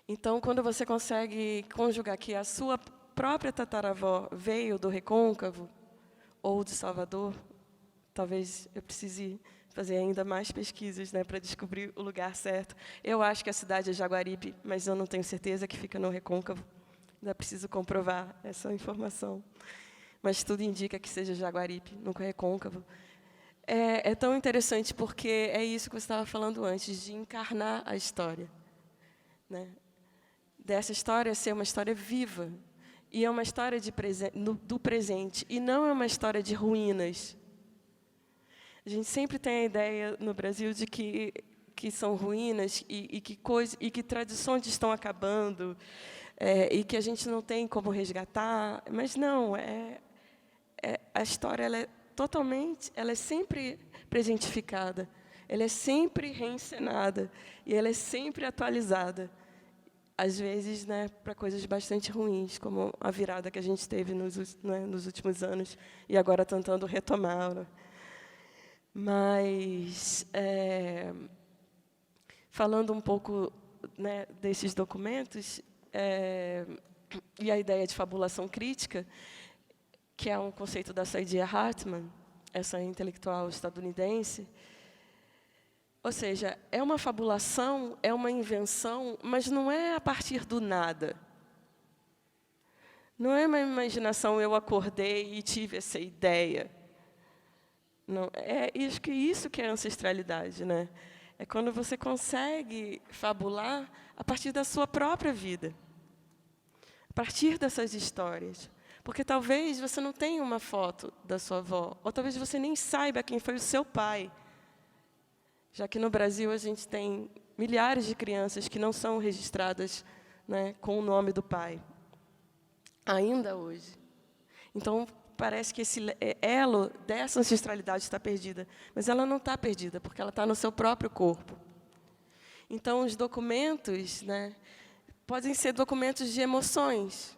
Então, quando você consegue conjugar que a sua própria tataravó veio do Recôncavo, ou de Salvador, talvez eu precise fazer ainda mais pesquisas, né, para descobrir o lugar certo. Eu acho que a cidade é Jaguaribe, mas eu não tenho certeza que fica no Recôncavo. Ainda preciso comprovar essa informação. Mas tudo indica que seja Jaguaribe, no Recôncavo. É tão interessante porque é isso que você estava falando antes, de encarnar a história, né? Dessa história ser uma história viva. E é uma história do presente. E não é uma história de ruínas. A gente sempre tem a ideia no Brasil de que são ruínas e que tradições estão acabando, e que a gente não tem como resgatar. Mas não, a história ela é sempre presentificada, ela é sempre reencenada e ela é sempre atualizada. Às vezes, né, para coisas bastante ruins, como a virada que a gente teve nos últimos anos e agora tentando retomá-la. Mas, falando um pouco, né, desses documentos, e a ideia de fabulação crítica, que é um conceito da Saidiya Hartman, essa intelectual estadunidense, ou seja, é uma fabulação, é uma invenção, mas não é a partir do nada. Não é uma imaginação, eu acordei e tive essa ideia. Não, acho que isso que é ancestralidade, né? É quando você consegue fabular a partir da sua própria vida, a partir dessas histórias. Porque talvez você não tenha uma foto da sua avó, ou talvez você nem saiba quem foi o seu pai. Já que no Brasil a gente tem milhares de crianças que não são registradas, né, com o nome do pai, ainda hoje. Então, parece que esse elo dessa ancestralidade está perdida, mas ela não está perdida, porque ela está no seu próprio corpo. Então, os documentos, né, podem ser documentos de emoções,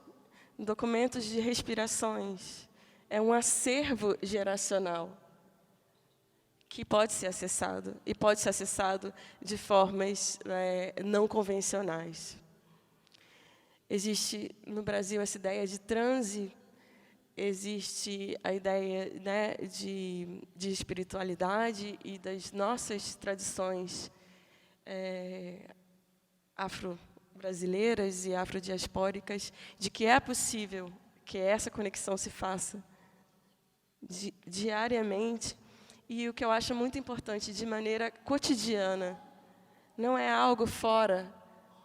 documentos de respirações. É um acervo geracional que pode ser acessado, e pode ser acessado de formas não convencionais. Existe, no Brasil, essa ideia de transe, existe a ideia, né, de espiritualidade e das nossas tradições afro-brasileiras e afrodiaspóricas, de que é possível que essa conexão se faça diariamente. E o que eu acho muito importante, de maneira cotidiana, não é algo fora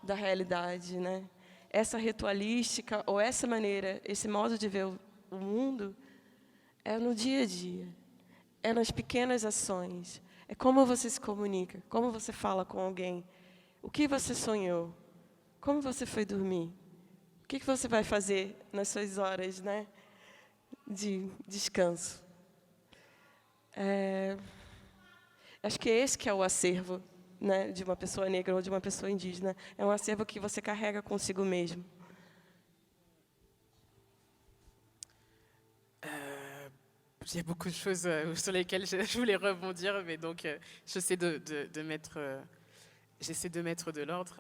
da realidade, né? Essa ritualística, ou essa maneira, esse modo de ver o mundo, é no dia a dia, é nas pequenas ações, é como você se comunica, como você fala com alguém, o que você sonhou, como você foi dormir, o que você vai fazer nas suas horas, né, de descanso. Acho que esse que é o acervo, né, de uma pessoa negra ou de uma pessoa indígena. É um acervo que você carrega consigo mesmo. Il y a beaucoup de choses sur lesquelles je voulais rebondir, mais donc j'essaie j'essaie de mettre de l'ordre.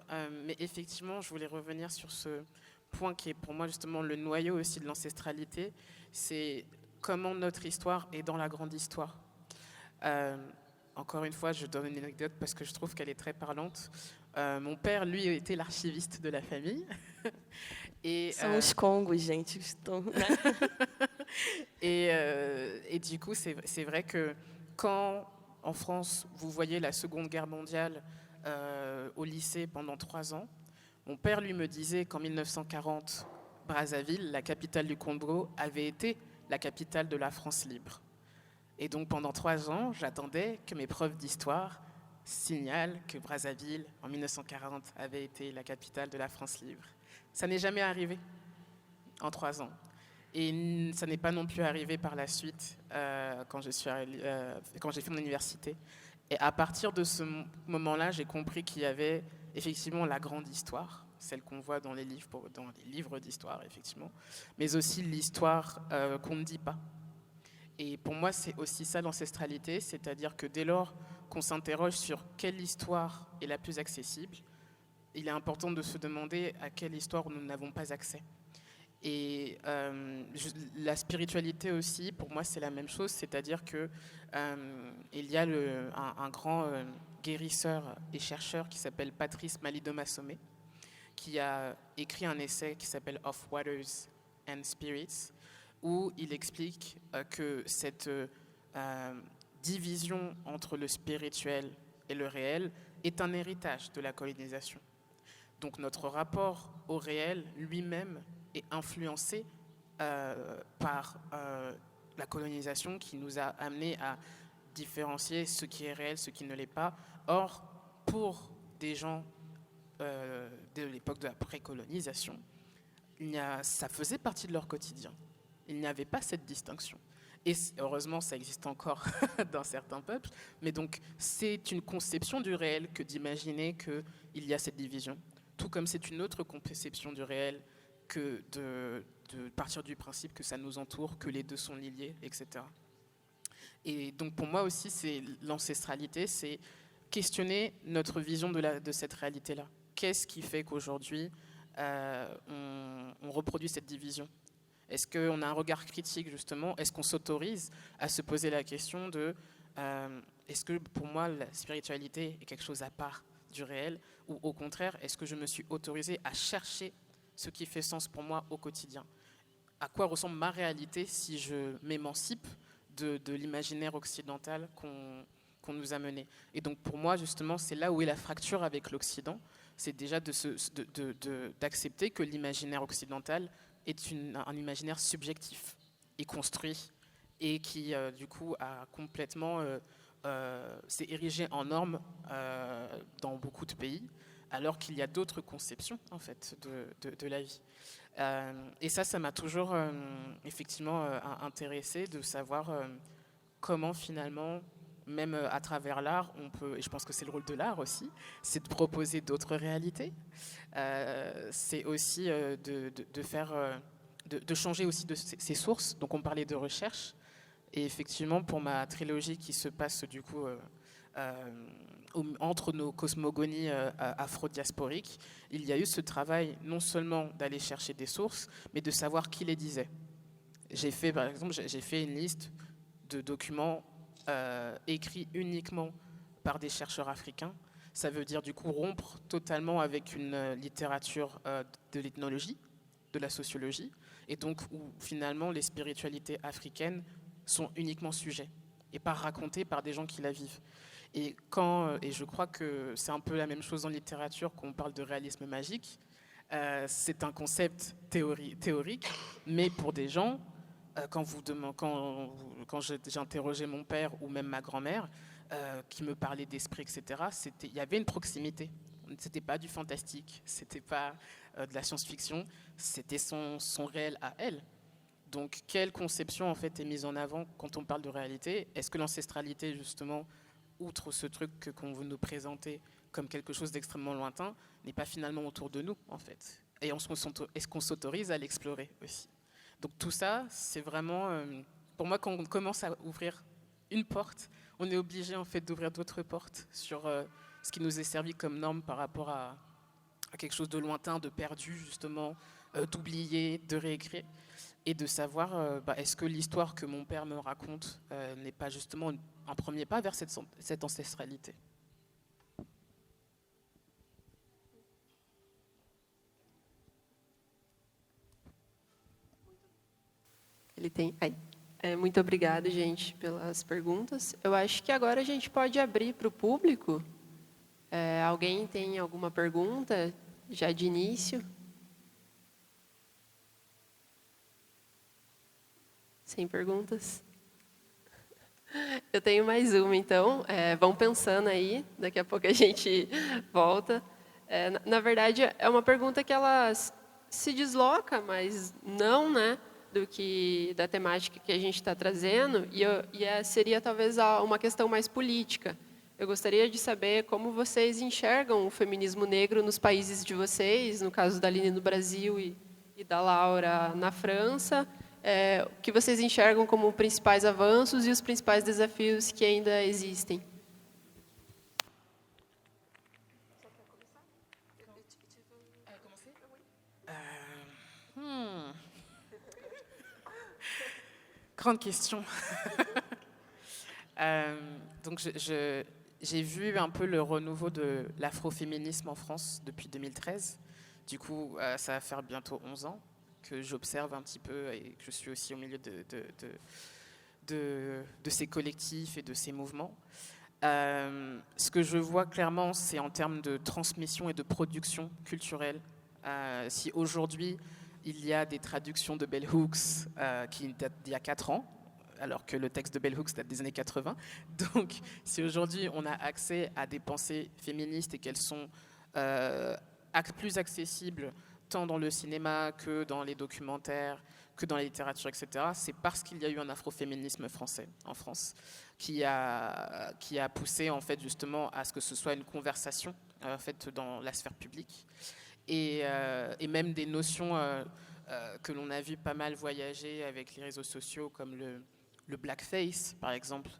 Mais effectivement, je voulais revenir sur ce point qui est pour moi justement le noyau aussi de l'ancestralité. C'est comment notre histoire est dans la grande histoire. Encore une fois, je donne une anecdote parce que je trouve qu'elle est très parlante. Mon père, lui, était l'archiviste de la famille. São os congos, gente. Et du coup, c'est vrai que quand, en France, vous voyez la Seconde Guerre mondiale au lycée pendant 3 ans, mon père, lui, me disait qu'en 1940, Brazzaville, la capitale du Congo, avait été la capitale de la France libre. Et donc, pendant 3 ans, j'attendais que mes profs d'histoire signalent que Brazzaville, en 1940, avait été la capitale de la France libre. Ça n'est jamais arrivé en 3 ans. Et ça n'est pas non plus arrivé par la suite quand j'ai fait mon université. Et à partir de ce moment-là, j'ai compris qu'il y avait effectivement la grande histoire, celle qu'on voit dans les livres d'histoire, effectivement, mais aussi l'histoire qu'on ne dit pas. Et pour moi, c'est aussi ça l'ancestralité, c'est-à-dire que dès lors qu'on s'interroge sur quelle histoire est la plus accessible, il est important de se demander à quelle histoire nous n'avons pas accès. Et la spiritualité aussi, pour moi, c'est la même chose, c'est-à-dire que il y a un grand guérisseur et chercheur qui s'appelle Patrice Malidoma-Somé, qui a écrit un essai qui s'appelle Of Waters and Spirits, où il explique que cette division entre le spirituel et le réel est un héritage de la colonisation. Donc notre rapport au réel lui-même est influencé par la colonisation qui nous a amené à différencier ce qui est réel, ce qui ne l'est pas. Or, pour des gens de l'époque de la précolonisation, ça faisait partie de leur quotidien. Il n'y avait pas cette distinction. Et heureusement, ça existe encore dans certains peuples. Mais donc, c'est une conception du réel que d'imaginer qu'il y a cette division. Tout comme c'est une autre conception du réel que de partir du principe que ça nous entoure, que les deux sont liés, etc. Et donc, pour moi aussi, c'est l'ancestralité, c'est questionner notre vision de cette réalité-là. Qu'est-ce qui fait qu'aujourd'hui, on reproduit cette division ? Est-ce qu'on a un regard critique, justement ? Est-ce qu'on s'autorise à se poser la question de est-ce que pour moi la spiritualité est quelque chose à part du réel, ou au contraire, est-ce que je me suis autorisé à chercher ce qui fait sens pour moi au quotidien ? À quoi ressemble ma réalité si je m'émancipe de l'imaginaire occidental qu'on nous a mené ? Et donc pour moi, justement, c'est là où est la fracture avec l'Occident, c'est déjà d'accepter que l'imaginaire occidental est un imaginaire subjectif et construit, et qui, du coup, a complètement s'est érigé en norme dans beaucoup de pays, alors qu'il y a d'autres conceptions, en fait, de la vie. Et ça m'a toujours, effectivement, intéressé de savoir comment, finalement, même à travers l'art, on peut, et je pense que c'est le rôle de l'art aussi, c'est de proposer d'autres réalités. C'est aussi de changer aussi de ses sources. Donc on parlait de recherche. Et effectivement, pour ma trilogie qui se passe du coup entre nos cosmogonies afro-diasporiques, il y a eu ce travail non seulement d'aller chercher des sources, mais de savoir qui les disait. Par exemple, j'ai fait une liste de documents écrits uniquement par des chercheurs africains. Ça veut dire du coup rompre totalement avec une littérature de l'ethnologie, de la sociologie, et donc où finalement les spiritualités africaines sont uniquement sujets et pas racontés par des gens qui la vivent. Et je crois que c'est un peu la même chose dans la littérature quand on parle de réalisme magique. C'est un concept théorique, mais pour des gens, quand j'ai interrogé mon père ou même ma grand-mère, qui me parlait d'esprit, etc., il y avait une proximité. C'était pas du fantastique, c'était pas de la science-fiction, c'était son réel à elle. Donc, quelle conception en fait est mise en avant quand on parle de réalité? Est-ce que l'ancestralité, justement, outre ce truc qu'on veut nous présenter comme quelque chose d'extrêmement lointain, n'est pas finalement autour de nous, en fait? Et est-ce qu'on s'autorise à l'explorer aussi? Donc tout ça, c'est vraiment, pour moi, quand on commence à ouvrir une porte, on est obligé en fait d'ouvrir d'autres portes sur ce qui nous est servi comme norme par rapport à quelque chose de lointain, de perdu justement, d'oublié, de réécrit, et de savoir est-ce que l'histoire que mon père me raconte n'est pas justement un premier pas vers cette ancestralité. Ele tem. Aí. Muito obrigada, gente, pelas perguntas. Eu acho que agora a gente pode abrir para o público. Alguém tem alguma pergunta já de início? Sem perguntas? Eu tenho mais uma, então. Vão pensando aí, daqui a pouco a gente volta. Na verdade, é uma pergunta que ela se desloca, mas não, né, da temática que a gente está trazendo, seria talvez uma questão mais política. Eu gostaria de saber como vocês enxergam o feminismo negro nos países de vocês, no caso da Aline no Brasil e da Laura na França, o que vocês enxergam como principais avanços e os principais desafios que ainda existem. Grande question. Donc j'ai vu un peu le renouveau de l'afroféminisme en France depuis 2013. Du coup, ça va faire bientôt 11 ans que j'observe un petit peu et que je suis aussi au milieu de ces collectifs et de ces mouvements. Ce que je vois clairement, c'est en termes de transmission et de production culturelle. Si aujourd'hui, il y a des traductions de Bell Hooks qui datent d'il y a 4 ans, alors que le texte de Bell Hooks date des années 80. Donc, si aujourd'hui on a accès à des pensées féministes et qu'elles sont plus accessibles tant dans le cinéma que dans les documentaires, que dans la littérature, etc., c'est parce qu'il y a eu un afroféminisme français en France qui a poussé en fait justement à ce que ce soit une conversation en fait dans la sphère publique. Et même des notions que l'on a vu pas mal voyager avec les réseaux sociaux, comme le blackface, par exemple,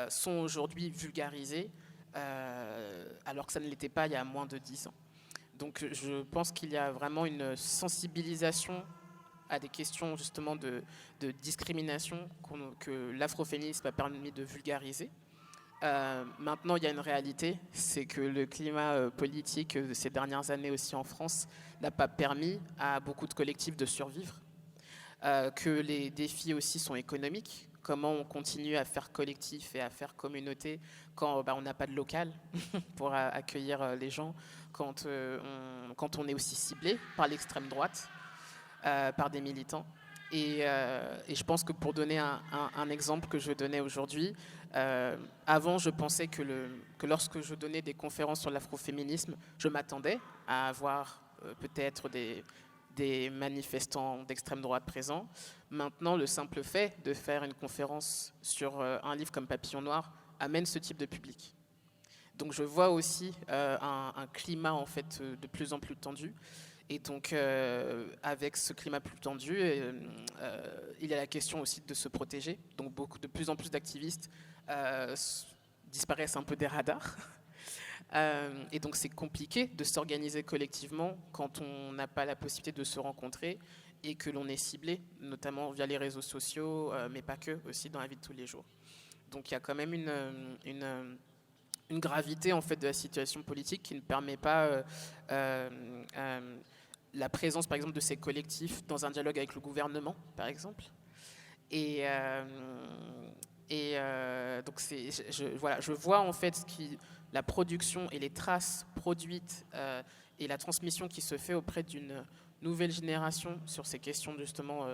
sont aujourd'hui vulgarisées, alors que ça ne l'était pas il y a moins de 10 ans. Donc je pense qu'il y a vraiment une sensibilisation à des questions justement de discrimination que l'afroféminisme a permis de vulgariser. Maintenant, il y a une réalité, c'est que le climat politique de ces dernières années aussi en France n'a pas permis à beaucoup de collectifs de survivre, que les défis aussi sont économiques. Comment on continue à faire collectif et à faire communauté quand on n'a pas de local pour accueillir les gens, quand on est aussi ciblé par l'extrême droite, par des militants. Et je pense que pour donner un exemple que je donnais aujourd'hui, avant je pensais que lorsque je donnais des conférences sur l'afroféminisme, je m'attendais à avoir peut-être des manifestants d'extrême droite présents. Maintenant, le simple fait de faire une conférence sur un livre comme Papillon Noir amène ce type de public. Donc je vois aussi un climat en fait de plus en plus tendu. Et donc, avec ce climat plus tendu, il y a la question aussi de se protéger. Donc, de plus en plus d'activistes disparaissent un peu des radars. Et donc, c'est compliqué de s'organiser collectivement quand on n'a pas la possibilité de se rencontrer et que l'on est ciblé, notamment via les réseaux sociaux, mais pas que, aussi dans la vie de tous les jours. Donc, il y a quand même une gravité en fait de la situation politique qui ne permet pas la présence par exemple de ces collectifs dans un dialogue avec le gouvernement par exemple. Et donc je vois en fait la production et les traces produites et la transmission qui se fait auprès d'une nouvelle génération sur ces questions justement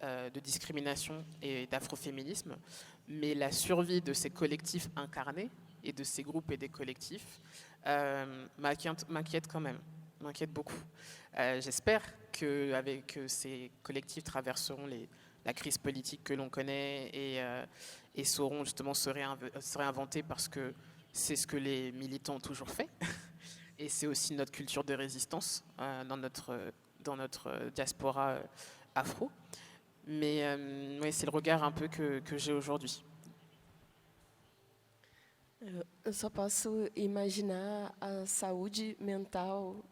de discrimination et d'afroféminisme, mais la survie de ces collectifs incarnés et de ces groupes et des collectifs m'inquiète quand même, m'inquiète beaucoup. J'espère qu'avec ces collectifs traverseront la crise politique que l'on connaît et sauront justement se réinventer parce que c'est ce que les militants ont toujours fait. Et c'est aussi notre culture de résistance dans notre diaspora afro. Mais ouais, c'est le regard un peu que j'ai aujourd'hui. Eu só posso imaginar a saúde mental.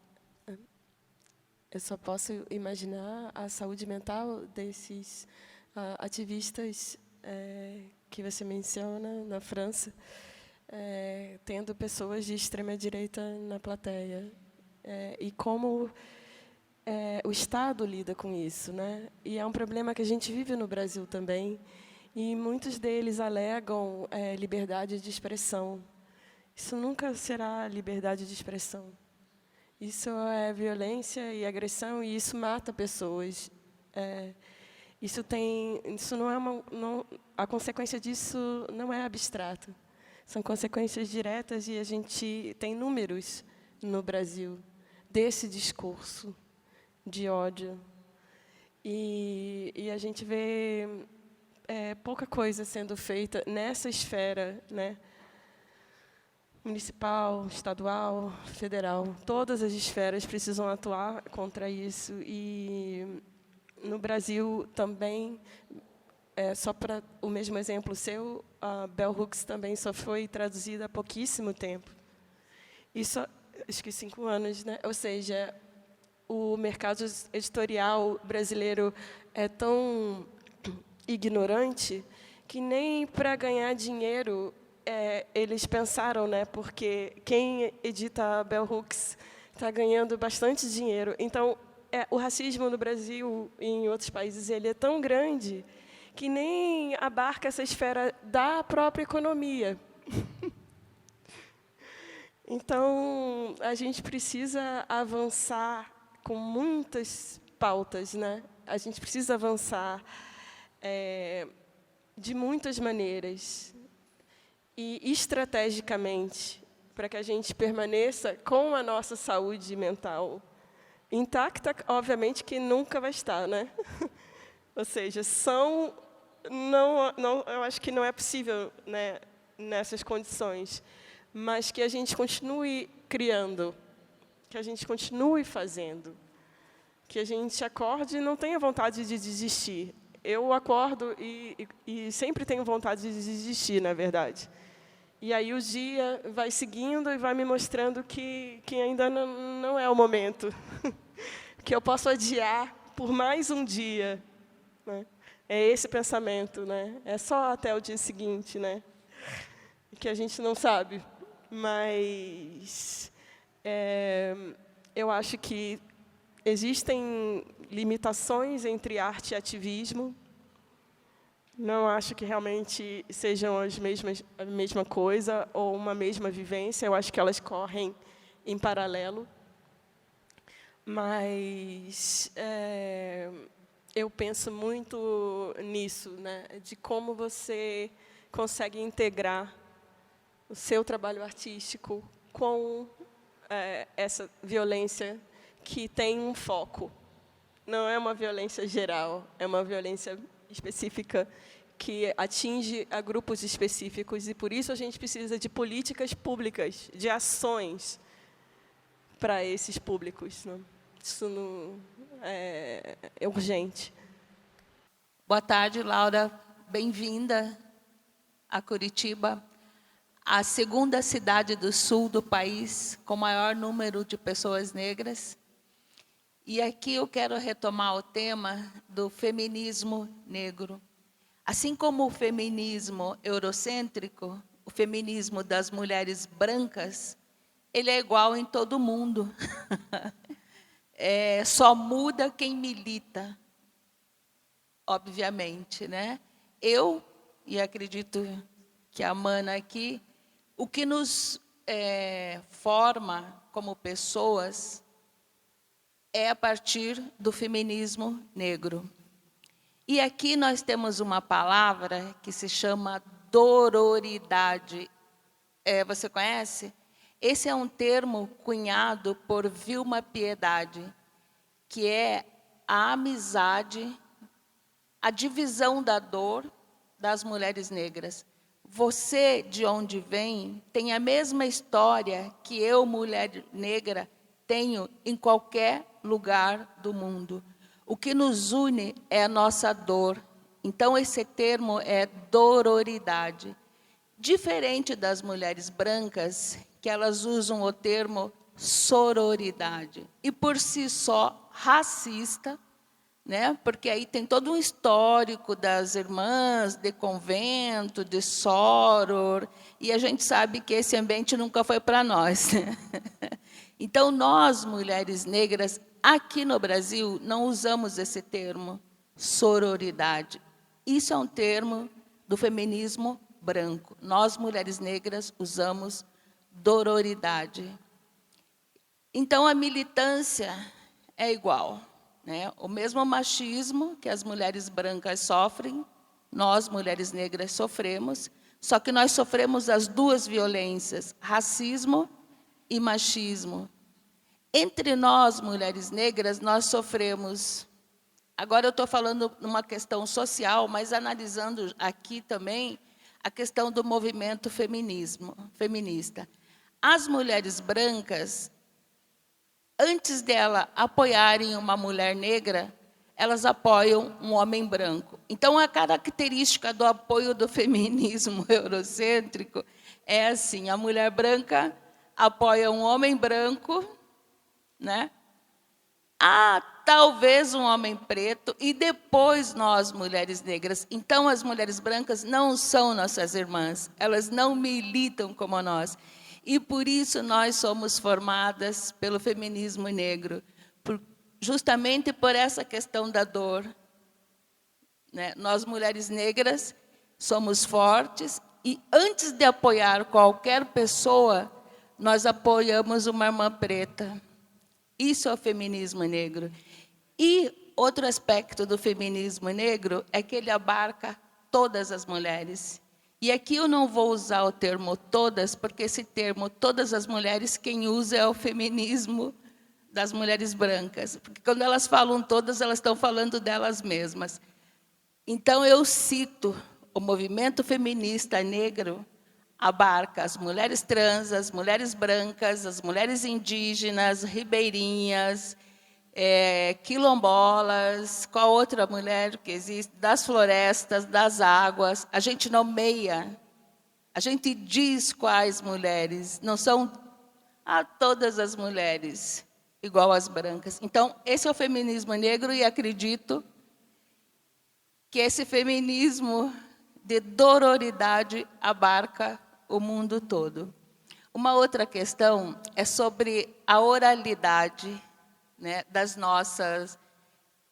Eu só posso imaginar a saúde mental desses ativistas que você menciona na França, tendo pessoas de extrema direita na plateia, e como o Estado lida com isso, né? E é um problema que a gente vive no Brasil também. E muitos deles alegam liberdade de expressão. Isso nunca será liberdade de expressão. Isso é violência e agressão, e isso mata pessoas. Isso não é a consequência disso não é abstrata. São consequências diretas, e a gente tem números no Brasil desse discurso de ódio. E a gente vê pouca coisa sendo feita nessa esfera, né? Municipal, estadual, federal. Todas as esferas precisam atuar contra isso. E no Brasil também, só para o mesmo exemplo seu, a Bell Hooks também só foi traduzida há pouquíssimo tempo. Isso, acho que 5 anos, né? Ou seja, o mercado editorial brasileiro é tão ignorante que nem para ganhar dinheiro eles pensaram, né? Porque quem edita a Bell Hooks está ganhando bastante dinheiro. Então, o racismo no Brasil e em outros países ele é tão grande que nem abarca essa esfera da própria economia. Então, a gente precisa avançar com muitas pautas, né? A gente precisa avançar de muitas maneiras e estrategicamente para que a gente permaneça com a nossa saúde mental intacta, obviamente que nunca vai estar, né? Ou seja, eu acho que não é possível, né, nessas condições, mas que a gente continue criando, que a gente continue fazendo, que a gente acorde e não tenha vontade de desistir. Eu acordo e sempre tenho vontade de desistir, na verdade. E aí o dia vai seguindo e vai me mostrando que ainda não é o momento, que eu posso adiar por mais um dia, né? É esse pensamento, né? É só até o dia seguinte, né? Que a gente não sabe. Mas eu acho que existem limitações entre arte e ativismo. Não acho que realmente sejam a mesma coisa ou uma mesma vivência. Eu acho que elas correm em paralelo. Mas eu penso muito nisso, né? De como você consegue integrar o seu trabalho artístico com essa violência que tem um foco. Não é uma violência geral, é uma violência específica que atinge a grupos específicos, e por isso a gente precisa de políticas públicas, de ações para esses públicos, né? Isso não é urgente. Boa tarde, Laura. Bem-vinda a Curitiba, a segunda cidade do sul do país com maior número de pessoas negras. E aqui eu quero retomar o tema do feminismo negro. Assim como o feminismo eurocêntrico, o feminismo das mulheres brancas, ele é igual em todo mundo. Só muda quem milita, obviamente, né? Eu, e acredito que a Mana aqui, o que nos forma como pessoas é a partir do feminismo negro. E aqui nós temos uma palavra que se chama dororidade. Você conhece? Esse é um termo cunhado por Vilma Piedade, que é a amizade, a divisão da dor das mulheres negras. Você, de onde vem, tem a mesma história que eu, mulher negra, tenho em qualquer lugar do mundo. O que nos une é a nossa dor. Então, esse termo é dororidade. Diferente das mulheres brancas, que elas usam o termo sororidade. E, por si só, racista, né? Porque aí tem todo um histórico das irmãs de convento, de soror, e a gente sabe que esse ambiente nunca foi para nós. Então, nós, mulheres negras, aqui no Brasil, não usamos esse termo, sororidade. Isso é um termo do feminismo branco. Nós, mulheres negras, usamos dororidade. Então, a militância é igual, né? O mesmo machismo que as mulheres brancas sofrem, nós, mulheres negras, sofremos, só que nós sofremos as duas violências, racismo e machismo. Entre nós, mulheres negras, nós sofremos. Agora eu estou falando numa questão social, mas analisando aqui também a questão do movimento feminista. As mulheres brancas, antes dela apoiarem uma mulher negra, elas apoiam um homem branco. Então, a característica do apoio do feminismo eurocêntrico é assim, a mulher branca apoia um homem branco, né? Talvez um homem preto, e depois nós, mulheres negras. Então, as mulheres brancas não são nossas irmãs, elas não militam como nós. E, por isso, nós somos formadas pelo feminismo negro, justamente por essa questão da dor, né? Nós, mulheres negras, somos fortes, e antes de apoiar qualquer pessoa, nós apoiamos uma irmã preta. Isso é o feminismo negro. E outro aspecto do feminismo negro é que ele abarca todas as mulheres. E aqui eu não vou usar o termo todas, porque esse termo, todas as mulheres, quem usa é o feminismo das mulheres brancas. Porque quando elas falam todas, elas estão falando delas mesmas. Então, eu cito o movimento feminista negro, abarca as mulheres trans, as mulheres brancas, as mulheres indígenas, ribeirinhas, quilombolas, qual outra mulher que existe, das florestas, das águas. A gente nomeia, a gente diz quais mulheres, não são todas as mulheres igual às brancas. Então, esse é o feminismo negro, e acredito que esse feminismo de dororidade abarca o mundo todo. Uma outra questão é sobre a oralidade, né, das nossas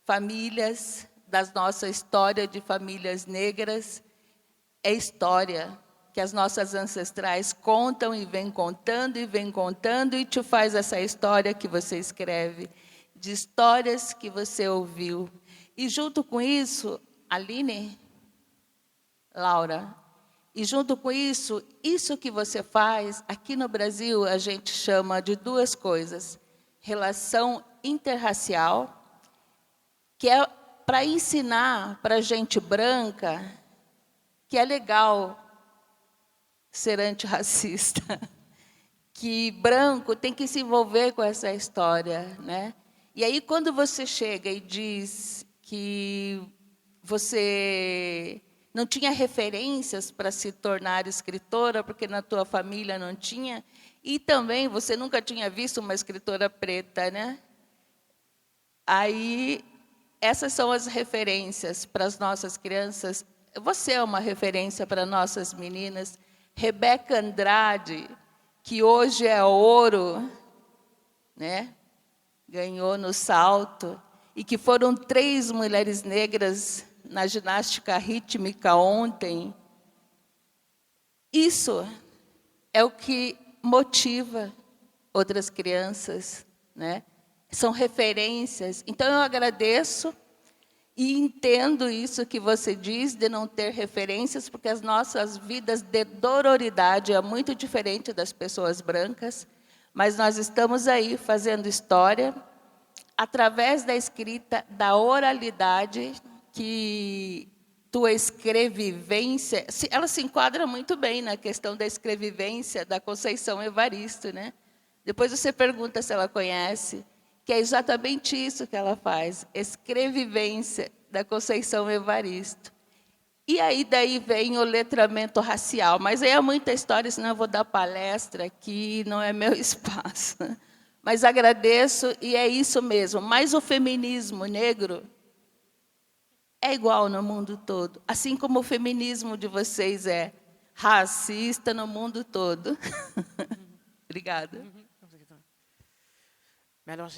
famílias, da nossa história de famílias negras. É história que as nossas ancestrais contam e vêm contando, e te faz essa história que você escreve, de histórias que você ouviu. E, junto com isso, Aline, Laura, e junto com isso, isso que você faz, aqui no Brasil, a gente chama de duas coisas. Relação interracial, que é para ensinar para a gente branca que é legal ser antirracista, que branco tem que se envolver com essa história, né? E aí, quando você chega e diz que você não tinha referências para se tornar escritora, porque na tua família não tinha, e também você nunca tinha visto uma escritora preta, né? Aí, essas são as referências para as nossas crianças. Você é uma referência para nossas meninas. Rebeca Andrade, que hoje é ouro, né? Ganhou no salto, e que foram 3 mulheres negras na ginástica rítmica ontem. Isso é o que motiva outras crianças, né? São referências. Então, eu agradeço e entendo isso que você diz de não ter referências, porque as nossas vidas de dororidade é muito diferente das pessoas brancas, mas nós estamos aí fazendo história através da escrita, da oralidade, que tua escrevivência, ela se enquadra muito bem na questão da escrevivência da Conceição Evaristo, né? Depois você pergunta se ela conhece, que é exatamente isso que ela faz, escrevivência da Conceição Evaristo. E aí daí vem o letramento racial, mas aí é muita história, senão eu vou dar palestra aqui, não é meu espaço. Mas agradeço, e é isso mesmo. Mas o feminismo negro é igual no mundo todo, assim como o feminismo de vocês é racista no mundo todo. Obrigada. Mais alors,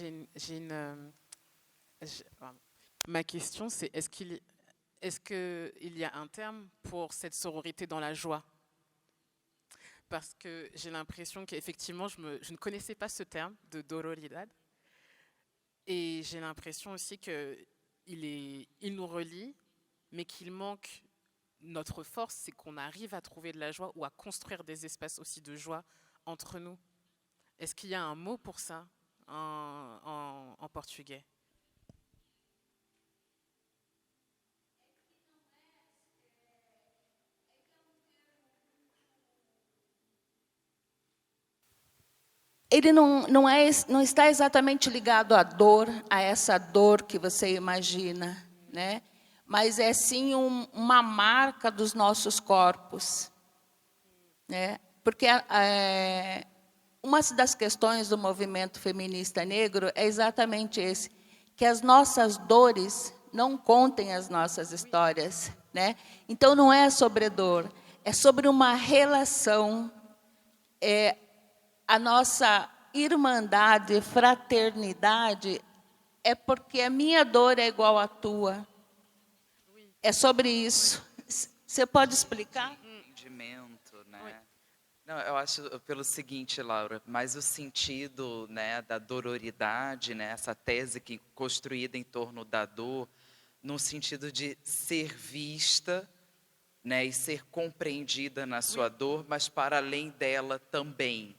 ma question, c'est est-ce qu'il y a un terme pour cette sororité dans la joie? Parce que j'ai l'impression qu'effectivement, je ne connaissais pas ce terme de dororidad. Et j'ai l'impression aussi qu'il nous relie, mais qu'il manque notre force, c'est qu'on arrive à trouver de la joie ou à construire des espaces aussi de joie entre nous. Est-ce qu'il y a un mot pour ça en portugais? Ele não está exatamente ligado à dor, a essa dor que você imagina, né? Mas é sim uma marca dos nossos corpos, né? Porque uma das questões do movimento feminista negro é exatamente esse, que as nossas dores não contem as nossas histórias, né? Então não é sobre dor, é sobre uma relação, a nossa irmandade, fraternidade, é porque a minha dor é igual à tua. É sobre isso. Você pode explicar? Entendimento, né? Não, eu acho pelo seguinte, Laura, mas o sentido, né, da dororidade, né, essa tese que construída em torno da dor, no sentido de ser vista, né, e ser compreendida na sua dor, mas para além dela também,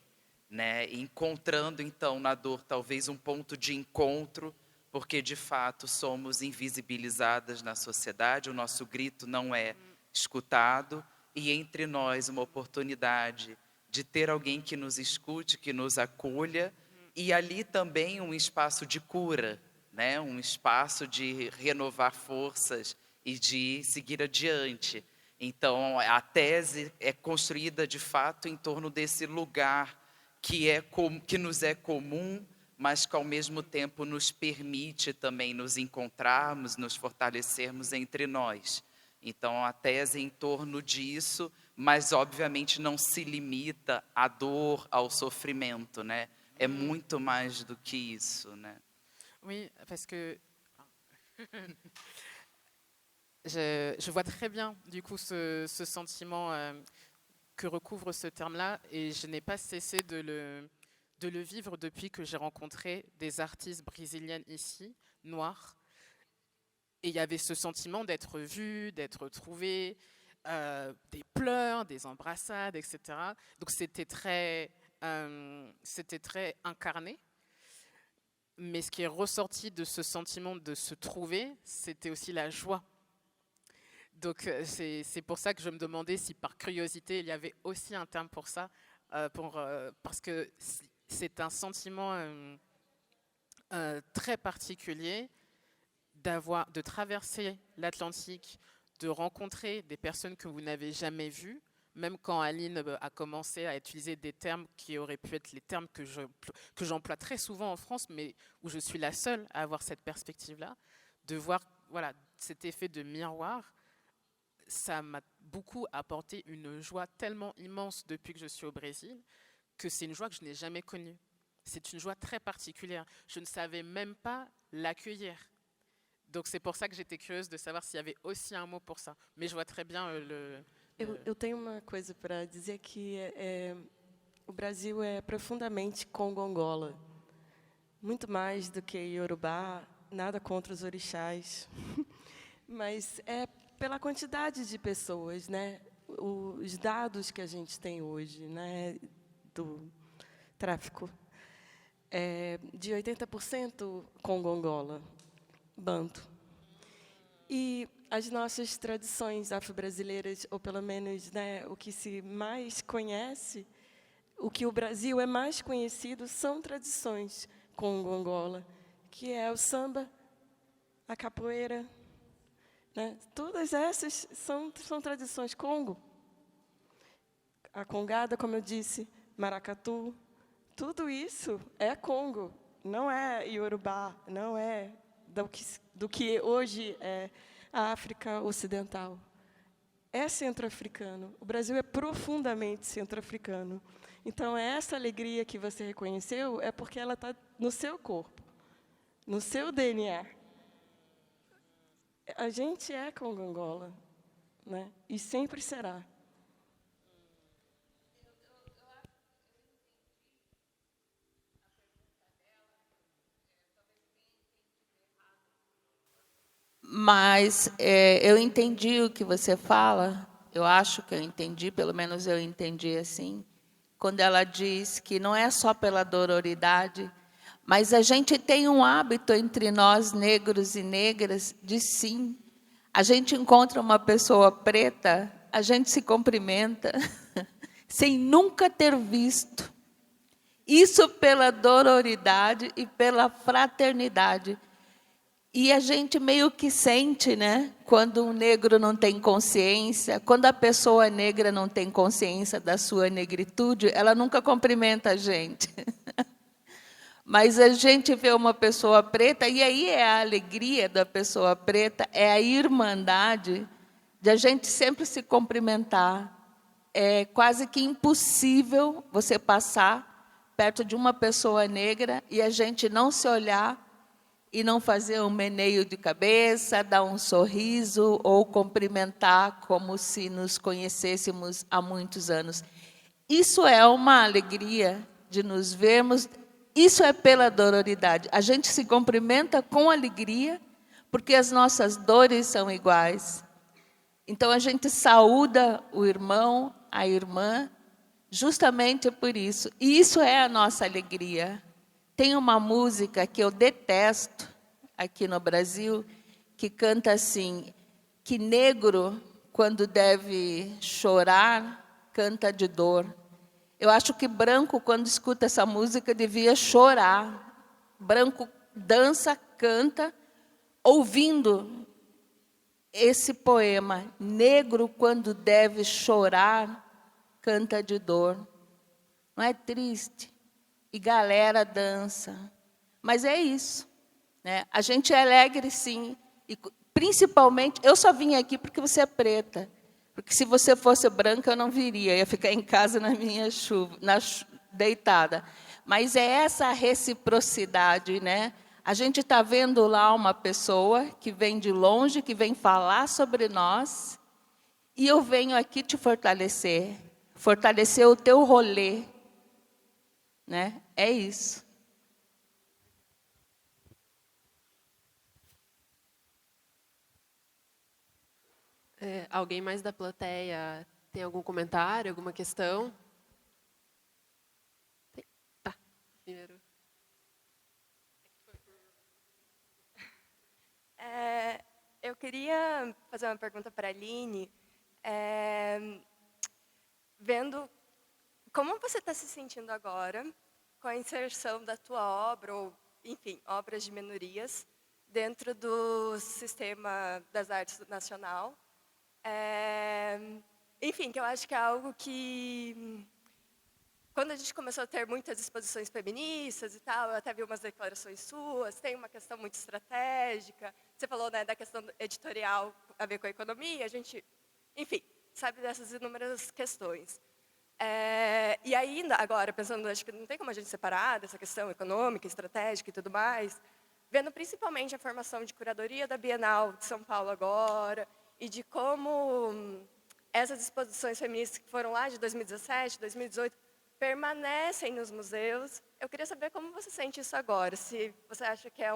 né, encontrando então na dor talvez um ponto de encontro, porque de fato somos invisibilizadas na sociedade, o nosso grito não é escutado, e entre nós uma oportunidade de ter alguém que nos escute, que nos acolha, e ali também um espaço de cura, né, um espaço de renovar forças e de seguir adiante. Então a tese é construída de fato em torno desse lugar que nos é comum, mas que ao mesmo tempo nos permite também nos encontrarmos, nos fortalecermos entre nós. Então a tese é em torno disso, mas obviamente não se limita à dor, ao sofrimento, né? É muito mais do que isso, né? Oui, parce que je vois très bien du coup ce sentiment que recouvre ce terme-là, et je n'ai pas cessé de le vivre depuis que j'ai rencontré des artistes brésiliennes ici, noires. Et il y avait ce sentiment d'être vue, d'être trouvée, des pleurs, des embrassades, etc. Donc c'était très incarné. Mais ce qui est ressorti de ce sentiment de se trouver, c'était aussi la joie. Donc c'est pour ça que je me demandais si par curiosité il y avait aussi un terme pour ça, parce que c'est un sentiment très particulier de traverser l'Atlantique, de rencontrer des personnes que vous n'avez jamais vues, même quand Aline a commencé à utiliser des termes qui auraient pu être les termes que j'emploie très souvent en France, mais où je suis la seule à avoir cette perspective-là, de voir voilà, cet effet de miroir. Ça m'a beaucoup apporté une joie tellement immense depuis que je suis au Brésil, que c'est une joie que je n'ai jamais connue. C'est une joie très particulière. Je ne savais même pas l'accueillir. Donc c'est pour ça que j'étais curieuse de savoir s'il y avait aussi un mot pour ça. Mais je vois très bien Eu tenho uma coisa para dizer que o Brasil é profundamente Congo-Angola. Muito mais do que Iorubá, nada contra os orixás. Mas é pela quantidade de pessoas, né? Os dados que a gente tem hoje, né, do tráfico, de 80% Congo-Angola, Banto. E as nossas tradições afro-brasileiras, ou pelo menos, né, o que se mais conhece, o que o Brasil é mais conhecido são tradições Congo-Angola, que é o samba, a capoeira, né? Todas essas são tradições Congo. A congada, como eu disse, maracatu, tudo isso é Congo, não é Iorubá, não é do que hoje é a África Ocidental. É centro-africano. O Brasil é profundamente centro-africano. Então, essa alegria que você reconheceu é porque ela está no seu corpo, no seu DNA. A gente é Congo-Angola, né? E sempre será. Mas eu entendi o que você fala, eu acho que eu entendi, pelo menos eu entendi assim, quando ela diz que não é só pela dororidade, mas a gente tem um hábito entre nós, negros e negras, de sim. A gente encontra uma pessoa preta, a gente se cumprimenta, sem nunca ter visto. Isso pela dororidade e pela fraternidade. E a gente meio que sente, né, quando um negro não tem consciência, quando a pessoa negra não tem consciência da sua negritude, ela nunca cumprimenta a gente. Mas a gente vê uma pessoa preta, e aí é a alegria da pessoa preta, é a irmandade de a gente sempre se cumprimentar. É quase que impossível você passar perto de uma pessoa negra e a gente não se olhar e não fazer um meneio de cabeça, dar um sorriso ou cumprimentar como se nos conhecêssemos há muitos anos. Isso é uma alegria de nos vermos, isso é pela dororidade. A gente se cumprimenta com alegria, porque as nossas dores são iguais. Então, a gente saúda o irmão, a irmã, justamente por isso. E isso é a nossa alegria. Tem uma música que eu detesto aqui no Brasil, que canta assim, que negro, quando deve chorar, canta de dor. Eu acho que branco, quando escuta essa música, devia chorar. Branco dança, canta, ouvindo esse poema. Negro, quando deve chorar, canta de dor. Não é triste? E galera dança. Mas é isso, né? A gente é alegre, sim. E, principalmente, eu só vim aqui porque você é preta. Porque se você fosse branca, eu não viria. Eu ia ficar em casa na minha chuva, deitada. Mas é essa reciprocidade, né? A gente está vendo lá uma pessoa que vem de longe, que vem falar sobre nós. E eu venho aqui te fortalecer. Fortalecer o teu rolê. Né? É isso. Alguém mais da plateia tem algum comentário, alguma questão? Tá, primeiro. Eu queria fazer uma pergunta para a Aline, vendo como você está se sentindo agora com a inserção da tua obra, ou, enfim, obras de minorias, dentro do sistema das artes nacional. Enfim, que eu acho que é algo que, quando a gente começou a ter muitas exposições feministas e tal, eu até vi umas declarações suas, tem uma questão muito estratégica, você falou, né, da questão editorial a ver com a economia, a gente, enfim, sabe dessas inúmeras questões. E ainda, agora, pensando, acho que não tem como a gente separar dessa questão econômica, estratégica e tudo mais, vendo principalmente a formação de curadoria da Bienal de São Paulo agora, e de como essas exposições feministas que foram lá de 2017, 2018, permanecem nos museus. Eu queria saber como você sente isso agora, se você acha que é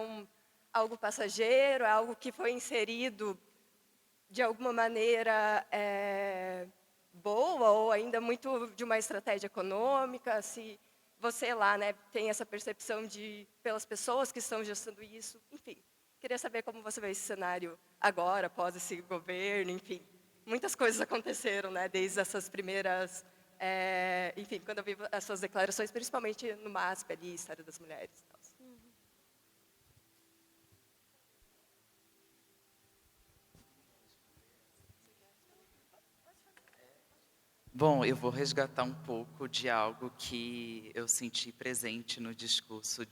algo passageiro, é algo que foi inserido de alguma maneira boa, ou ainda muito de uma estratégia econômica, se você lá, né, tem essa percepção pelas pessoas que estão gestando isso, enfim. Queria saber como você vê esse cenário agora, após esse governo, enfim. Muitas coisas aconteceram, né, desde essas primeiras... enfim, quando eu vi as suas declarações, principalmente no MASP ali, História das Mulheres. Bom, eu vou resgatar um pouco de algo que eu senti presente no discurso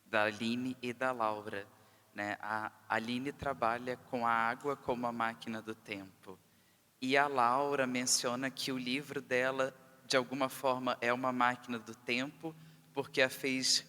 da Aline e da Laura, né? A Aline trabalha com a água como a máquina do tempo. E a Laura menciona que o livro dela, de alguma forma, é uma máquina do tempo, porque a fez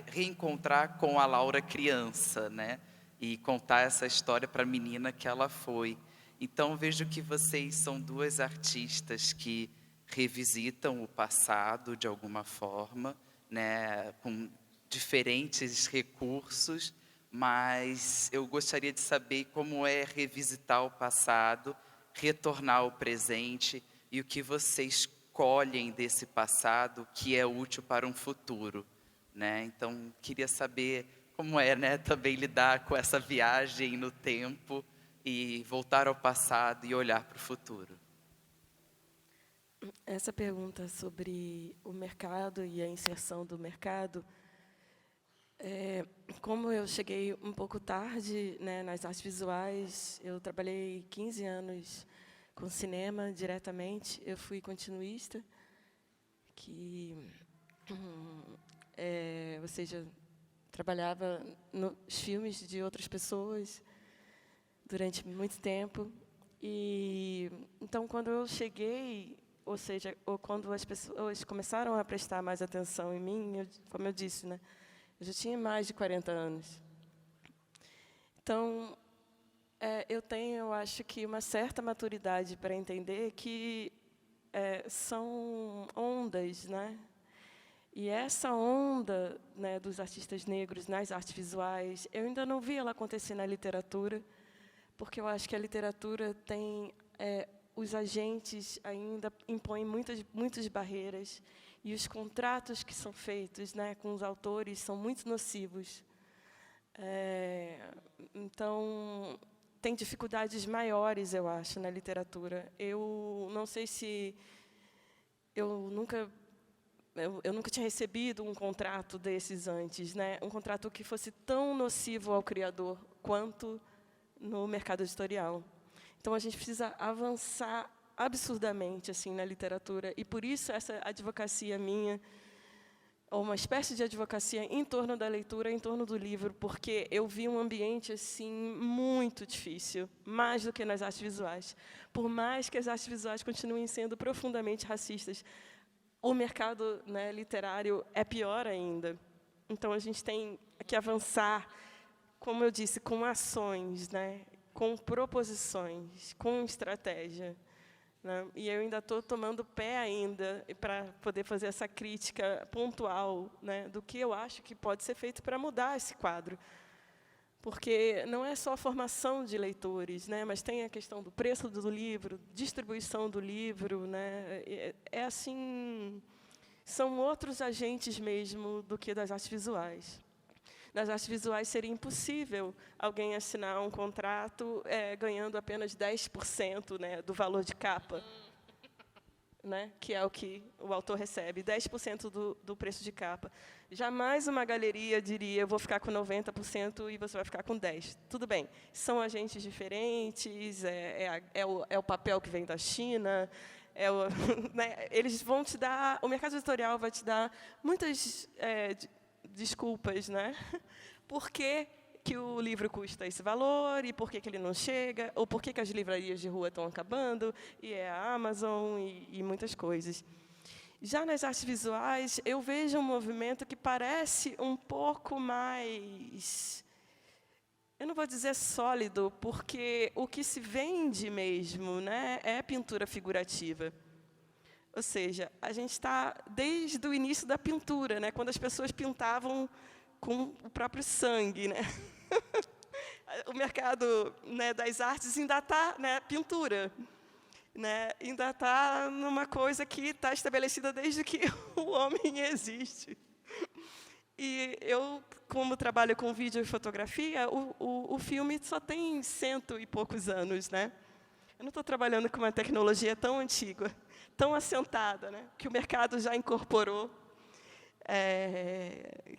reencontrar com a Laura criança, né? E contar essa história para a menina que ela foi. Então, vejo que vocês são duas artistas que revisitam o passado de alguma forma, né, com diferentes recursos, mas eu gostaria de saber como é revisitar o passado, retornar ao presente e o que vocês colhem desse passado que é útil para um futuro, né? Então, queria saber como é, né, também lidar com essa viagem no tempo e voltar ao passado e olhar para o futuro. Essa pergunta sobre o mercado e a inserção do mercado, como eu cheguei um pouco tarde, né, nas artes visuais, eu trabalhei 15 anos com cinema diretamente, eu fui continuista, ou seja, trabalhava nos filmes de outras pessoas durante muito tempo. E então, quando eu cheguei, ou seja, quando as pessoas começaram a prestar mais atenção em mim, como eu disse, né, eu já tinha mais de 40 anos. Então, eu acho que uma certa maturidade para entender que são ondas, né? E essa onda, né, dos artistas negros nas artes visuais, eu ainda não vi ela acontecer na literatura, porque eu acho que a literatura tem... os agentes ainda impõem muitas barreiras, e os contratos que são feitos, né, com os autores são muito nocivos. Então, tem dificuldades maiores, eu acho, na literatura. Eu não sei se... Eu nunca tinha recebido um contrato desses antes, né? Um contrato que fosse tão nocivo ao criador quanto no mercado editorial. Então, a gente precisa avançar absurdamente assim na literatura, e por isso essa advocacia minha, ou uma espécie de advocacia em torno da leitura, em torno do livro, porque eu vi um ambiente assim muito difícil, mais do que nas artes visuais. Por mais que as artes visuais continuem sendo profundamente racistas, o mercado, né, literário é pior ainda. Então, a gente tem que avançar, como eu disse, com ações, né, com proposições, com estratégia, né? E eu ainda estou tomando pé ainda para poder fazer essa crítica pontual, né, do que eu acho que pode ser feito para mudar esse quadro. Porque não é só a formação de leitores, né, mas tem a questão do preço do livro, distribuição do livro, né, assim, são outros agentes mesmo do que das artes visuais. Nas artes visuais seria impossível alguém assinar um contrato ganhando apenas 10%, né, do valor de capa, né, que é o que o autor recebe, 10% do preço de capa. Jamais uma galeria diria, eu vou ficar com 90% e você vai ficar com 10%. Tudo bem, são agentes diferentes, é o papel que vem da China, né, eles vão te dar, o mercado editorial vai te dar muitas desculpas, né? Por que o livro custa esse valor, e por que ele não chega, ou por que as livrarias de rua estão acabando, e é a Amazon, e muitas coisas. Já nas artes visuais, eu vejo um movimento que parece um pouco mais... Eu não vou dizer sólido, porque o que se vende mesmo, né, é pintura figurativa. Ou seja, a gente está desde o início da pintura, né, quando as pessoas pintavam com o próprio sangue, né? O mercado, né, das artes ainda está, né, pintura, né, ainda está numa coisa que está estabelecida desde que o homem existe. E eu, como trabalho com vídeo e fotografia, o filme só tem 100 e poucos anos, né? Eu não estou trabalhando com uma tecnologia tão antiga, tão assentada, né? Que o mercado já incorporou,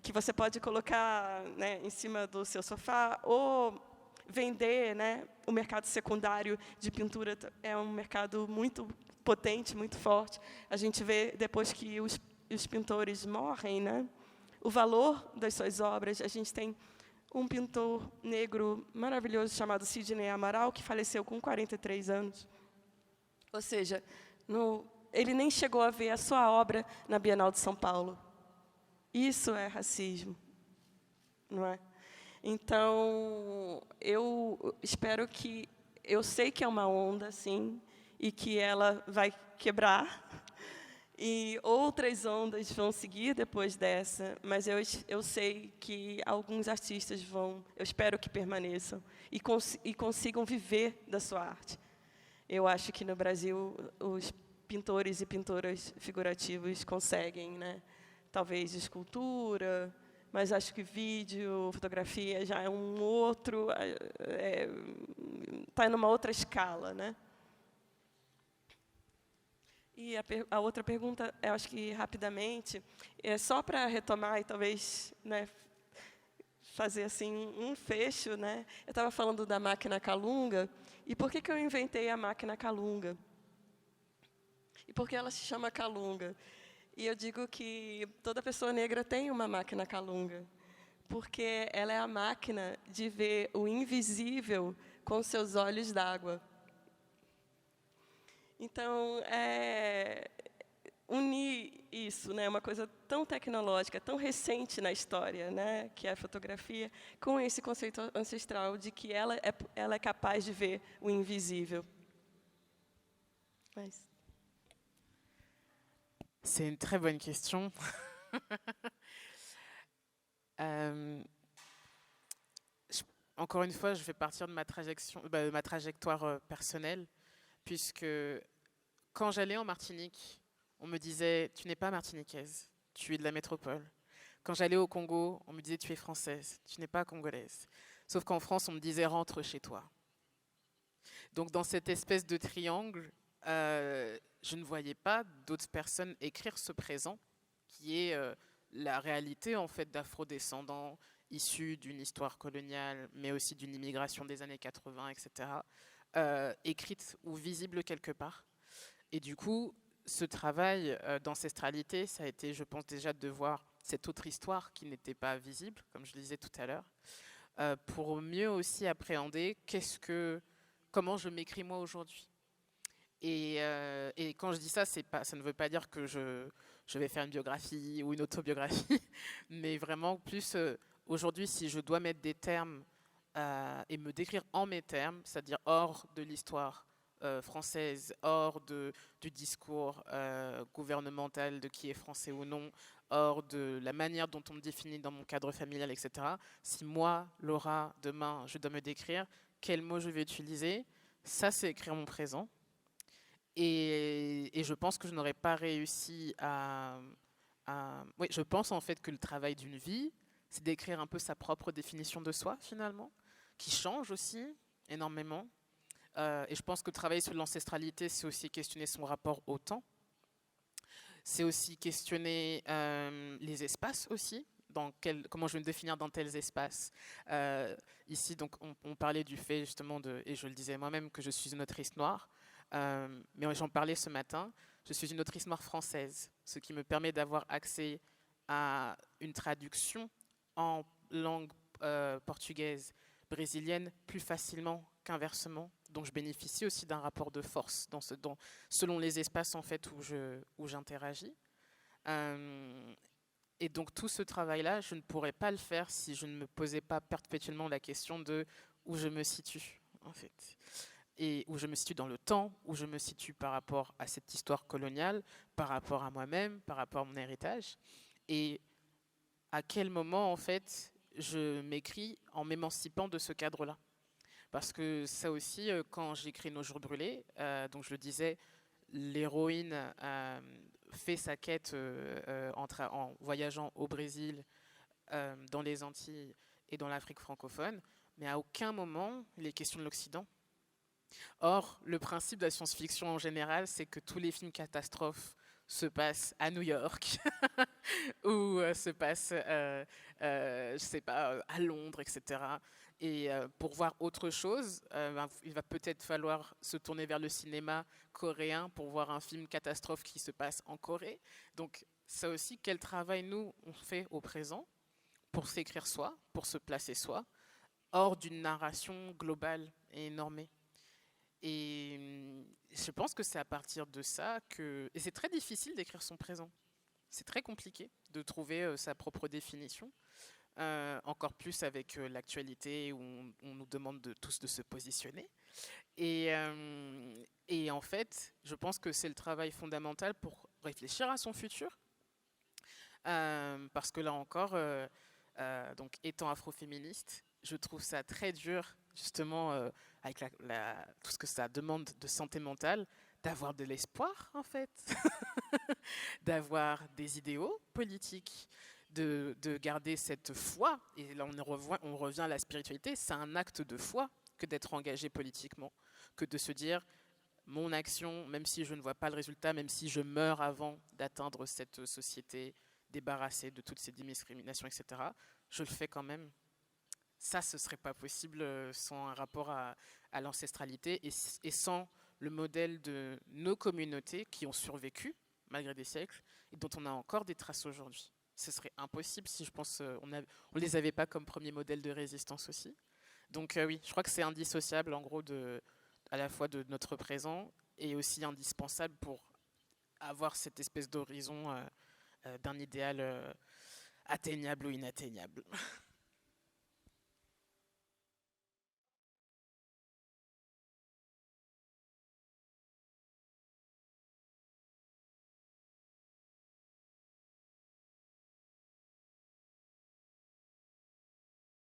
que você pode colocar, né, em cima do seu sofá ou vender, né? O mercado secundário de pintura é um mercado muito potente, muito forte. A gente vê, depois que os pintores morrem, né, o valor das suas obras. A gente tem um pintor negro maravilhoso chamado Sidney Amaral, que faleceu com 43 anos. Ou seja, ele nem chegou a ver a sua obra na Bienal de São Paulo. Isso é racismo, não é? Então, eu espero que... Eu sei que é uma onda, sim, e que ela vai quebrar, e outras ondas vão seguir depois dessa, mas eu sei que alguns artistas vão, eu espero que permaneçam, e consigam viver da sua arte. Eu acho que no Brasil os pintores e pintoras figurativos conseguem, né? Talvez escultura, mas acho que vídeo, fotografia já é um outro, está numa outra escala, né? E a outra pergunta, eu acho que rapidamente, é só para retomar e talvez, né, fazer assim um fecho, né? Eu estava falando da máquina Calunga, e por que eu inventei a máquina Calunga? E por que ela se chama Calunga? E eu digo que toda pessoa negra tem uma máquina Calunga, porque ela é a máquina de ver o invisível com seus olhos d'água. Então, unir isso, né, uma coisa tão tecnológica, tão recente na história, né, que é a fotografia, com esse conceito ancestral de que ela é capaz de ver o invisível. Mas... C'est une très bonne question. Encore une fois, je vais partir de ma trajectoire personnelle, puisque quand j'allais en Martinique, on me disait « tu n'es pas martiniquaise, tu es de la métropole ». Quand j'allais au Congo, on me disait « tu es française, tu n'es pas congolaise ». Sauf qu'en France, on me disait « rentre chez toi ». Donc dans cette espèce de triangle, je ne voyais pas d'autres personnes écrire ce présent, qui est la réalité en fait d'afro-descendants issus d'une histoire coloniale, mais aussi d'une immigration des années 80, etc., écrite ou visible quelque part. Et du coup, ce travail d'ancestralité, ça a été, je pense, déjà de voir cette autre histoire qui n'était pas visible, comme je le disais tout à l'heure, pour mieux aussi appréhender comment je m'écris moi aujourd'hui. Et quand je dis ça, ça ne veut pas dire que je vais faire une biographie ou une autobiographie, mais vraiment plus aujourd'hui, si je dois mettre des termes et me décrire en mes termes, c'est-à-dire hors de l'histoire française, hors du discours gouvernemental de qui est français ou non, hors de la manière dont on me définit dans mon cadre familial, etc. Si moi, Laura, demain, je dois me décrire, quels mots je vais utiliser, ça c'est écrire mon présent. Et je pense que je n'aurais pas réussi Oui, je pense en fait que le travail d'une vie, c'est d'écrire un peu sa propre définition de soi, finalement, qui change aussi énormément. Et je pense que travailler sur l'ancestralité, c'est aussi questionner son rapport au temps. C'est aussi questionner les espaces aussi. Comment je vais me définir dans tels espaces. Ici, donc, on parlait du fait, justement, et je le disais moi-même, que je suis une autrice noire. Mais j'en parlais ce matin, je suis une autrice noire française, ce qui me permet d'avoir accès à une traduction en langue portugaise brésilienne plus facilement qu'inversement. Donc je bénéficie aussi d'un rapport de force selon les espaces en fait, où j'interagis. Et donc tout ce travail-là, je ne pourrais pas le faire si je ne me posais pas perpétuellement la question de où je me situe en fait. Et où je me situe dans le temps, où je me situe par rapport à cette histoire coloniale, par rapport à moi-même, par rapport à mon héritage. Et à quel moment, en fait, je m'écris en m'émancipant de ce cadre-là. Parce que ça aussi, quand j'écris Nos jours brûlés, donc je le disais, l'héroïne fait sa quête en voyageant au Brésil dans les Antilles et dans l'Afrique francophone, mais à aucun moment il est question de l'Occident. Or, le principe de la science-fiction en général, c'est que tous les films catastrophes se passent à New York ou se passent, je sais pas, à Londres, etc. Et pour voir autre chose, il va peut-être falloir se tourner vers le cinéma coréen pour voir un film catastrophe qui se passe en Corée. Donc, ça aussi, quel travail nous on fait au présent pour s'écrire soi, pour se placer soi, hors d'une narration globale et normée. Et je pense que c'est à partir de ça que... Et c'est très difficile d'écrire son présent. C'est très compliqué de trouver sa propre définition. Encore plus avec l'actualité où on nous demande tous de se positionner. Et en fait, je pense que c'est le travail fondamental pour réfléchir à son futur. Parce que là encore, donc étant afroféministe, je trouve ça très dur, justement, avec tout ce que ça demande de santé mentale, d'avoir de l'espoir, en fait, d'avoir des idéaux politiques, de garder cette foi. Et là, on revient à la spiritualité. C'est un acte de foi que d'être engagé politiquement, que de se dire, mon action, même si je ne vois pas le résultat, même si je meurs avant d'atteindre cette société débarrassée de toutes ces discriminations, etc., je le fais quand même. Ça, ce ne serait pas possible sans un rapport à l'ancestralité et sans le modèle de nos communautés qui ont survécu malgré des siècles et dont on a encore des traces aujourd'hui. Ce serait impossible si, je pense, on ne les avait pas comme premier modèle de résistance aussi. Donc oui, je crois que c'est indissociable en gros à la fois de notre présent et aussi indispensable pour avoir cette espèce d'horizon d'un idéal atteignable ou inatteignable.